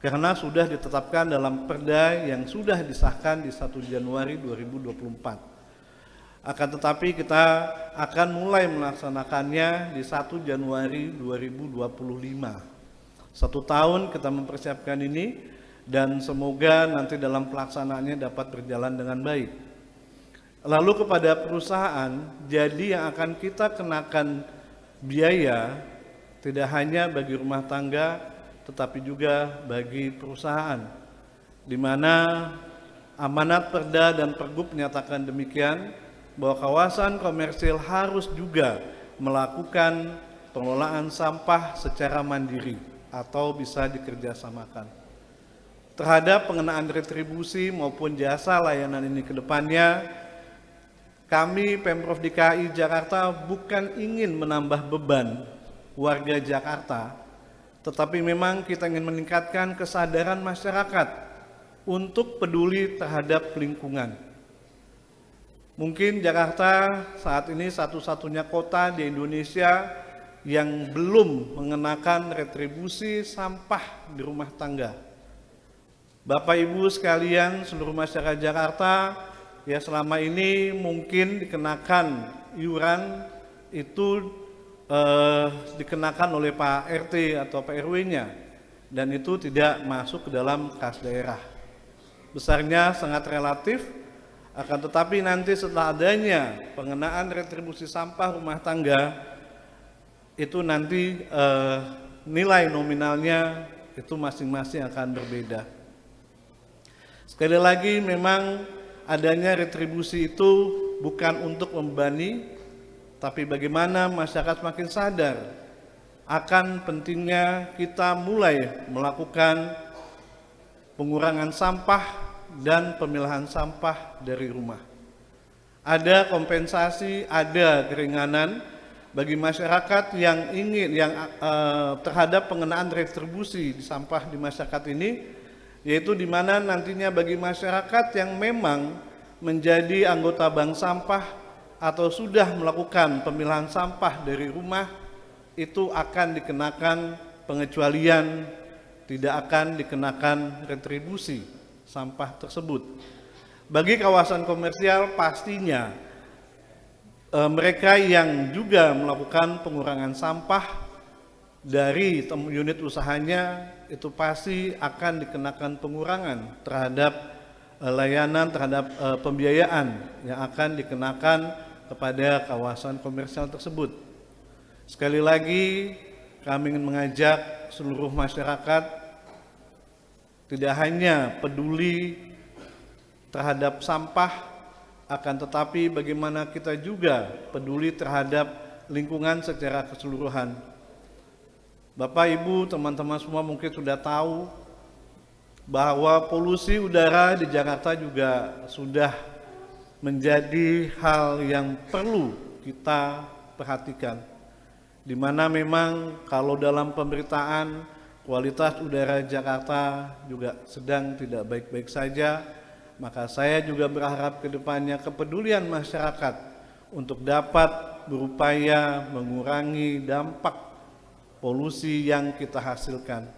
karena sudah ditetapkan dalam perda yang sudah disahkan di 1 Januari 2024. Akan tetapi kita akan mulai melaksanakannya di 1 Januari 2025. 1 tahun kita mempersiapkan ini, dan semoga nanti dalam pelaksanaannya dapat berjalan dengan baik. Lalu kepada perusahaan, jadi yang akan kita kenakan biaya tidak hanya bagi rumah tangga tetapi juga bagi perusahaan, di mana amanat Perda dan Pergub menyatakan demikian, bahwa kawasan komersil harus juga melakukan pengelolaan sampah secara mandiri atau bisa dikerjasamakan. Terhadap pengenaan retribusi maupun jasa layanan ini ke depannya, kami Pemprov DKI Jakarta bukan ingin menambah beban warga Jakarta, tetapi memang kita ingin meningkatkan kesadaran masyarakat untuk peduli terhadap lingkungan. Mungkin Jakarta saat ini satu-satunya kota di Indonesia yang belum mengenakan retribusi sampah di rumah tangga. Bapak Ibu sekalian, seluruh masyarakat Jakarta, ya selama ini mungkin dikenakan iuran itu dikenakan oleh Pak RT atau Pak RW-nya, dan itu tidak masuk ke dalam kas daerah. Besarnya sangat relatif. Akan tetapi nanti setelah adanya pengenaan retribusi sampah rumah tangga, itu nanti nilai nominalnya itu masing-masing akan berbeda. Sekali lagi memang adanya retribusi itu bukan untuk membebani, tapi bagaimana masyarakat makin sadar akan pentingnya kita mulai melakukan pengurangan sampah dan pemilahan sampah dari rumah. Ada kompensasi, ada keringanan bagi masyarakat yang ingin terhadap pengenaan retribusi di sampah di masyarakat ini, yaitu di mana nantinya bagi masyarakat yang memang menjadi anggota bank sampah atau sudah melakukan pemilahan sampah dari rumah, itu akan dikenakan pengecualian, tidak akan dikenakan retribusi sampah tersebut. Bagi kawasan komersial pastinya mereka yang juga melakukan pengurangan sampah dari unit usahanya itu pasti akan dikenakan pengurangan terhadap layanan, terhadap pembiayaan yang akan dikenakan kepada kawasan komersial tersebut. Sekali lagi kami ingin mengajak seluruh masyarakat tidak hanya peduli terhadap sampah, akan tetapi bagaimana kita juga peduli terhadap lingkungan secara keseluruhan. Bapak, Ibu, teman-teman semua mungkin sudah tahu bahwa polusi udara di Jakarta juga sudah menjadi hal yang perlu kita perhatikan. Di mana memang kalau dalam pemberitaan kualitas udara Jakarta juga sedang tidak baik-baik saja, maka saya juga berharap ke depannya kepedulian masyarakat untuk dapat berupaya mengurangi dampak polusi yang kita hasilkan.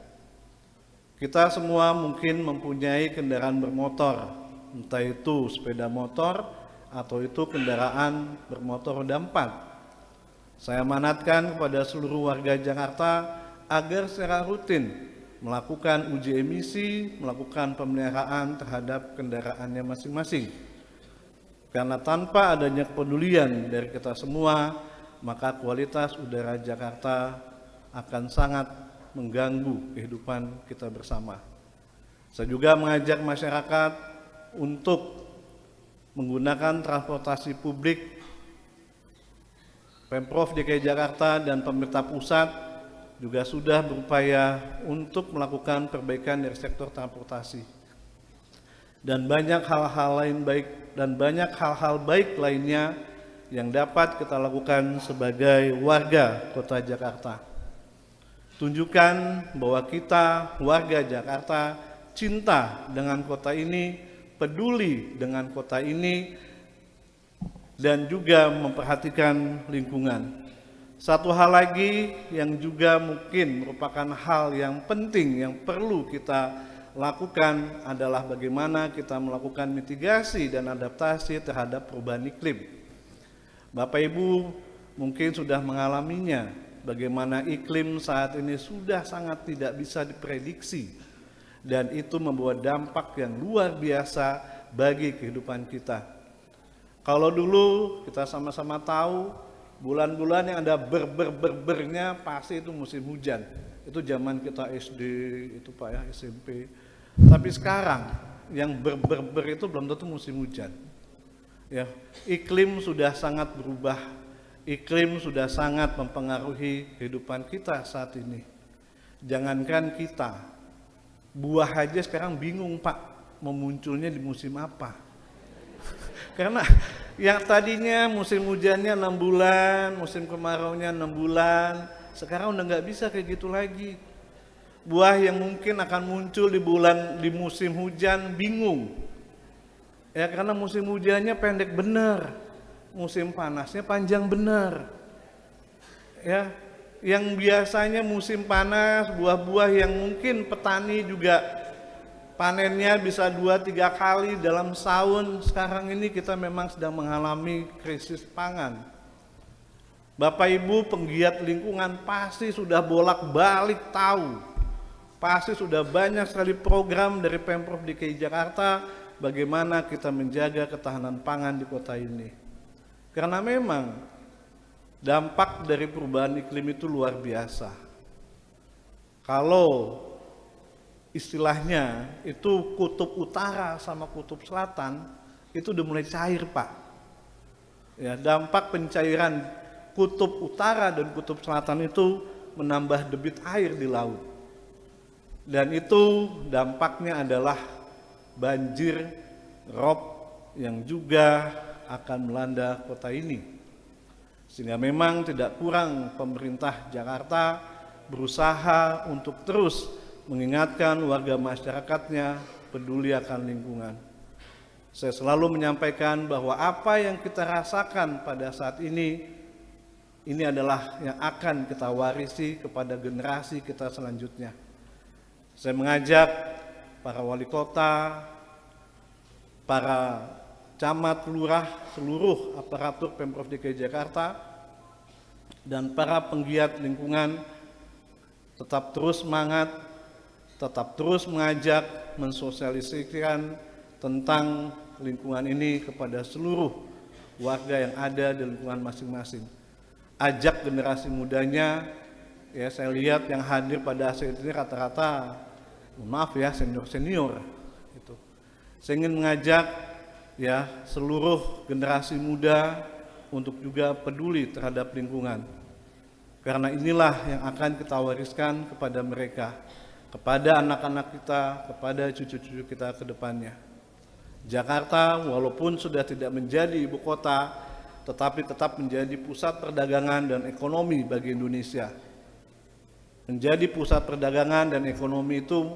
Kita semua mungkin mempunyai kendaraan bermotor, entah itu sepeda motor atau itu kendaraan bermotor roda 4. Saya amanatkan kepada seluruh warga Jakarta agar secara rutin melakukan uji emisi, melakukan pemeliharaan terhadap kendaraannya masing-masing. Karena tanpa adanya kepedulian dari kita semua, maka kualitas udara Jakarta akan sangat mengganggu kehidupan kita bersama. Saya juga mengajak masyarakat untuk menggunakan transportasi publik. Pemprov DKI Jakarta dan pemerintah pusat juga sudah berupaya untuk melakukan perbaikan dari sektor transportasi. Dan banyak hal-hal baik lainnya yang dapat kita lakukan sebagai warga Kota Jakarta. Tunjukkan bahwa kita warga Jakarta cinta dengan kota ini, peduli dengan kota ini, dan juga memperhatikan lingkungan. Satu hal lagi yang juga mungkin merupakan hal yang penting yang perlu kita lakukan adalah bagaimana kita melakukan mitigasi dan adaptasi terhadap perubahan iklim. Bapak Ibu mungkin sudah mengalaminya, bagaimana iklim saat ini sudah sangat tidak bisa diprediksi, dan itu membawa dampak yang luar biasa bagi kehidupan kita. Kalau dulu kita sama-sama tahu bulan-bulan yang ada bernya pasti itu musim hujan. Itu zaman kita SD, itu Pak ya, SMP. Tapi sekarang yang ber itu belum tentu musim hujan. Ya, iklim sudah sangat berubah. Iklim sudah sangat mempengaruhi kehidupan kita saat ini. Jangankan kita, buah aja sekarang bingung Pak, memunculnya di musim apa. Karena yang tadinya musim hujannya 6 bulan, musim kemaraunya 6 bulan, sekarang udah nggak bisa kayak gitu lagi. Buah yang mungkin akan muncul di musim hujan bingung. Ya karena musim hujannya pendek benar, musim panasnya panjang benar. Ya, yang biasanya musim panas, buah-buah yang mungkin petani juga panennya bisa 2-3 kali dalam setahun, sekarang ini kita memang sedang mengalami krisis pangan. Bapak Ibu penggiat lingkungan pasti sudah bolak-balik tahu, pasti sudah banyak sekali program dari Pemprov DKI Jakarta bagaimana kita menjaga ketahanan pangan di kota ini. Karena memang dampak dari perubahan iklim itu luar biasa. Kalau istilahnya itu kutub utara sama kutub selatan itu udah mulai cair Pak. Ya, dampak pencairan kutub utara dan kutub selatan itu menambah debit air di laut. Dan itu dampaknya adalah banjir rob yang juga akan melanda kota ini. Sehingga memang tidak kurang pemerintah Jakarta berusaha untuk terus mengingatkan warga masyarakatnya peduli akan lingkungan. Saya selalu menyampaikan bahwa apa yang kita rasakan pada saat ini adalah yang akan kita warisi kepada generasi kita selanjutnya. Saya mengajak para wali kota, para camat, lurah, seluruh aparatur Pemprov DKI Jakarta, dan para penggiat lingkungan tetap terus semangat, tetap terus mengajak, mensosialisasikan tentang lingkungan ini kepada seluruh warga yang ada di lingkungan masing-masing. Ajak generasi mudanya, ya saya lihat yang hadir pada acara ini rata-rata, maaf ya, senior-senior. Gitu. Saya ingin mengajak ya seluruh generasi muda untuk juga peduli terhadap lingkungan. Karena inilah yang akan kita wariskan kepada mereka, kepada anak-anak kita, kepada cucu-cucu kita ke depannya. Jakarta walaupun sudah tidak menjadi ibu kota, tetapi tetap menjadi pusat perdagangan dan ekonomi bagi Indonesia. Menjadi pusat perdagangan dan ekonomi itu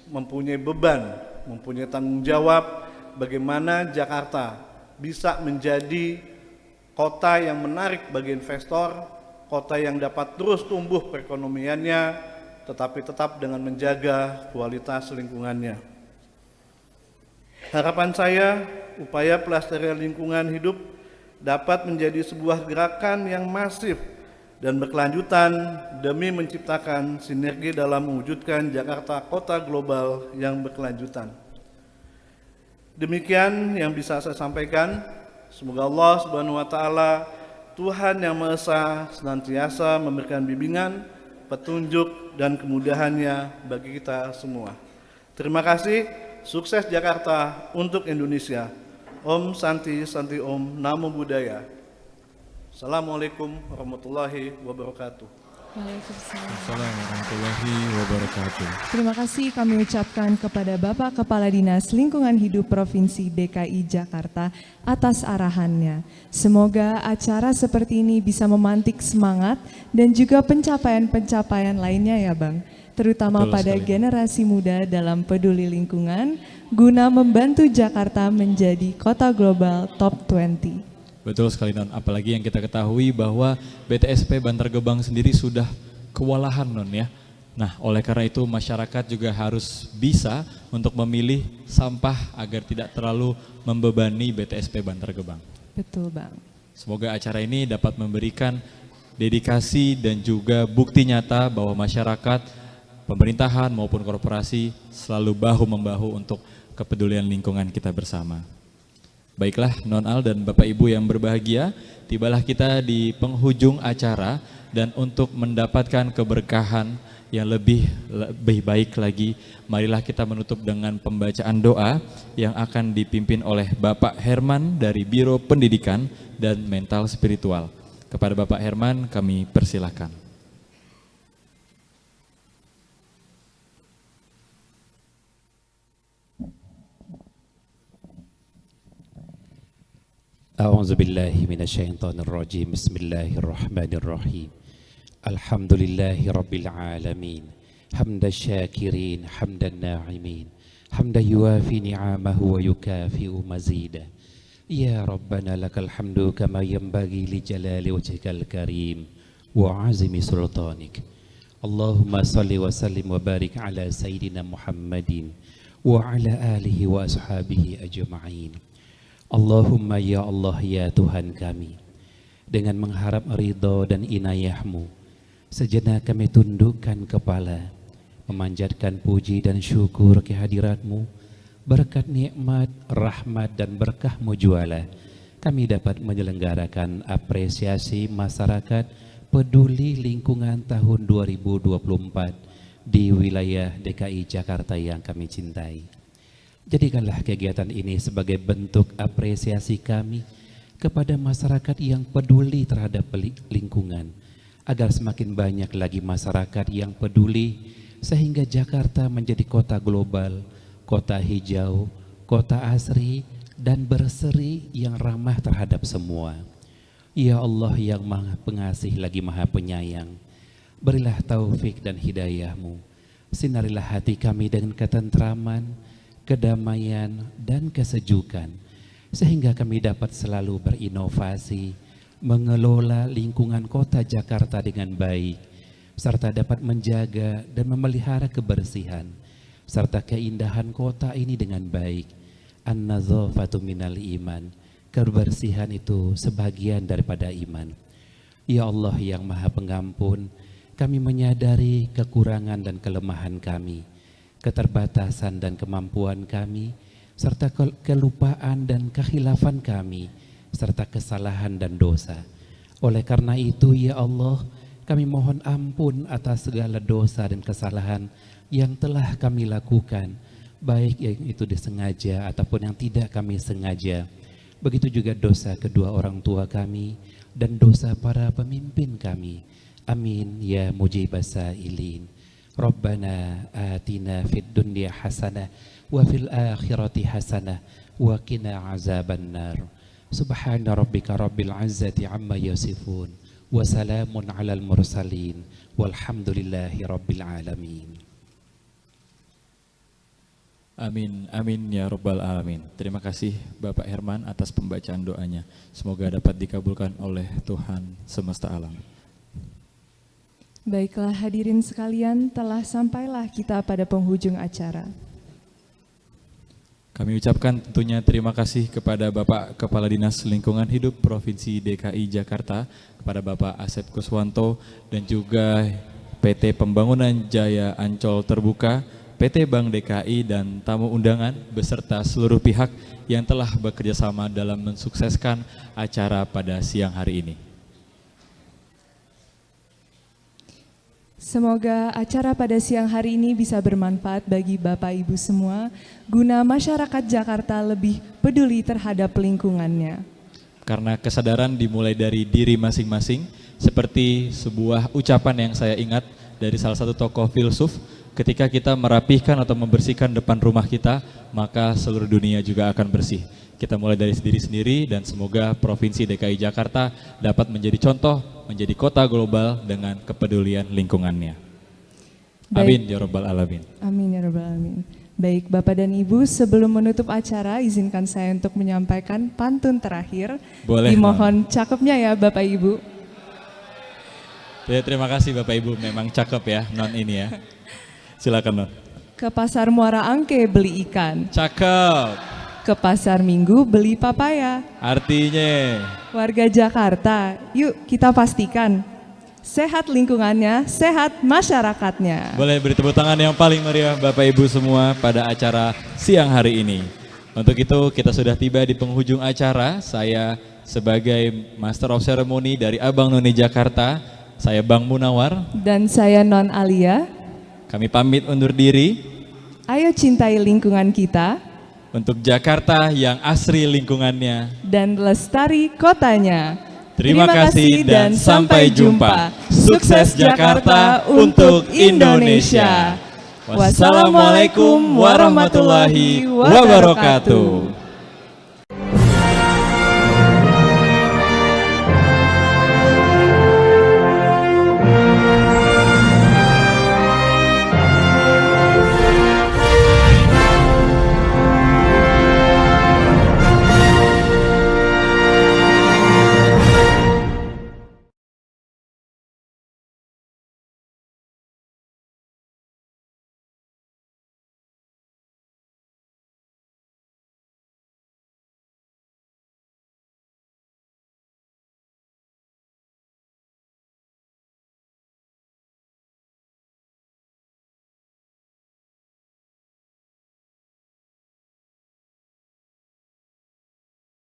mempunyai beban, mempunyai tanggung jawab bagaimana Jakarta bisa menjadi kota yang menarik bagi investor, kota yang dapat terus tumbuh perekonomiannya, tetapi tetap dengan menjaga kualitas lingkungannya. Harapan saya, upaya pelestarian lingkungan hidup dapat menjadi sebuah gerakan yang masif dan berkelanjutan demi menciptakan sinergi dalam mewujudkan Jakarta kota global yang berkelanjutan. Demikian yang bisa saya sampaikan. Semoga Allah Subhanahu wa taala, Tuhan yang Maha Esa, senantiasa memberikan bimbingan, petunjuk dan kemudahannya bagi kita semua. Terima kasih, sukses Jakarta untuk Indonesia. Om Santi Santi Om, Namo Buddhaya. Assalamualaikum warahmatullahi wabarakatuh. Waalaikumsalam. Assalamualaikum warahmatullahi wabarakatuh. Terima kasih kami ucapkan kepada Bapak Kepala Dinas Lingkungan Hidup Provinsi DKI Jakarta atas arahannya. Semoga acara seperti ini bisa memantik semangat dan juga pencapaian-pencapaian lainnya ya Bang. Terutama Betul pada sekali. generasi muda dalam peduli lingkungan guna membantu Jakarta menjadi kota global top 20. Betul sekali Non, apalagi yang kita ketahui bahwa BTSP Bantar Gebang sendiri sudah kewalahan Non ya. Nah oleh karena itu masyarakat juga harus bisa untuk memilih sampah agar tidak terlalu membebani BTSP Bantar Gebang. Betul Bang. Semoga acara ini dapat memberikan dedikasi dan juga bukti nyata bahwa masyarakat, pemerintahan maupun korporasi selalu bahu-membahu untuk kepedulian lingkungan kita bersama. Baiklah Non Al dan Bapak Ibu yang berbahagia, tibalah kita di penghujung acara dan untuk mendapatkan keberkahan yang lebih baik lagi, marilah kita menutup dengan pembacaan doa yang akan dipimpin oleh Bapak Herman dari Biro Pendidikan dan Mental Spiritual. Kepada Bapak Herman kami persilahkan. أعوذ بالله من الشيطان الرجيم بسم الله الرحمن الرحيم الحمد لله رب العالمين حمد الشاكرين حمد الناعمين حمدا يوافي نعمه ويكافئ مزيده يا ربنا لك الحمد كما ينبغي لجلال وجهك الكريم وعظيم سلطانك اللهم صل وسلم وبارك على سيدنا محمد وعلى آله وأصحابه أجمعين. Allahumma ya Allah ya Tuhan kami, dengan mengharap ridho dan inayah-Mu, sejenak kami tundukkan kepala, memanjatkan puji dan syukur kehadirat-Mu. Berkat nikmat, rahmat dan berkah-Mu jualah kami dapat menyelenggarakan apresiasi masyarakat peduli lingkungan tahun 2024 di wilayah DKI Jakarta yang kami cintai. Jadikanlah kegiatan ini sebagai bentuk apresiasi kami kepada masyarakat yang peduli terhadap lingkungan, agar semakin banyak lagi masyarakat yang peduli sehingga Jakarta menjadi kota global, kota hijau, kota asri dan berseri yang ramah terhadap semua. Ya Allah yang Maha Pengasih lagi Maha Penyayang, berilah taufik dan hidayah-Mu, sinarilah hati kami dengan ketentraman, kedamaian dan kesejukan, sehingga kami dapat selalu berinovasi, mengelola lingkungan kota Jakarta dengan baik, serta dapat menjaga dan memelihara kebersihan serta keindahan kota ini dengan baik. An-nazafatu minal iman, kebersihan itu sebagian daripada iman. Ya Allah yang Maha Pengampun, kami menyadari kekurangan dan kelemahan kami, keterbatasan dan kemampuan kami, serta kelupaan dan kekhilafan kami, serta kesalahan dan dosa. Oleh karena itu ya Allah, kami mohon ampun atas segala dosa dan kesalahan yang telah kami lakukan, baik yang itu disengaja ataupun yang tidak kami sengaja. Begitu juga dosa kedua orang tua kami dan dosa para pemimpin kami. Amin ya mujibas sa'ilin. Rabbana atina fid dunya hasanah wa fil akhirati hasanah wa qina azaban nar. Subhana rabbika rabbil izzati amma yasifun wa salamun alal mursalin walhamdulillahi rabbil alamin. Amin, amin ya Rabbal Alamin. Terima kasih Bapak Herman atas pembacaan doanya. Semoga dapat dikabulkan oleh Tuhan semesta alam. Baiklah hadirin sekalian, telah sampailah kita pada penghujung acara. Kami ucapkan tentunya terima kasih kepada Bapak Kepala Dinas Lingkungan Hidup Provinsi DKI Jakarta, kepada Bapak Asep Kuswanto, dan juga PT Pembangunan Jaya Ancol Terbuka, PT Bank DKI, dan tamu undangan beserta seluruh pihak yang telah bekerjasama dalam mensukseskan acara pada siang hari ini. Semoga acara pada siang hari ini bisa bermanfaat bagi Bapak Ibu semua, guna masyarakat Jakarta lebih peduli terhadap lingkungannya. Karena kesadaran dimulai dari diri masing-masing, seperti sebuah ucapan yang saya ingat dari salah satu tokoh filsuf, ketika kita merapihkan atau membersihkan depan rumah kita, maka seluruh dunia juga akan bersih. Kita mulai dari diri sendiri dan semoga Provinsi DKI Jakarta dapat menjadi contoh, menjadi kota global dengan kepedulian lingkungannya. Amin ya Rabbal Alamin. Amin ya Rabbal Alamin. Baik Bapak dan Ibu, sebelum menutup acara, izinkan saya untuk menyampaikan pantun terakhir. Boleh. Dimohon cakepnya ya Bapak Ibu. Ya, terima kasih Bapak Ibu, memang cakep ya non ini ya. Silakan non. Ke pasar Muara Angke beli ikan, Cakep. ke pasar Minggu beli papaya. Artinya Warga Jakarta, yuk kita pastikan sehat lingkungannya, sehat masyarakatnya. boleh beri tepuk tangan yang paling meriah Bapak Ibu semua pada acara siang hari ini. Untuk itu kita sudah tiba di penghujung acara. Saya sebagai Master of Ceremony dari Abang None Jakarta, saya Bang Munawar. Dan saya Non Alia. Kami pamit undur diri. Ayo cintai lingkungan kita. Untuk Jakarta yang asri lingkungannya. Dan lestari kotanya. Terima kasih dan sampai jumpa. Sukses Jakarta untuk Indonesia. Wassalamualaikum warahmatullahi wabarakatuh.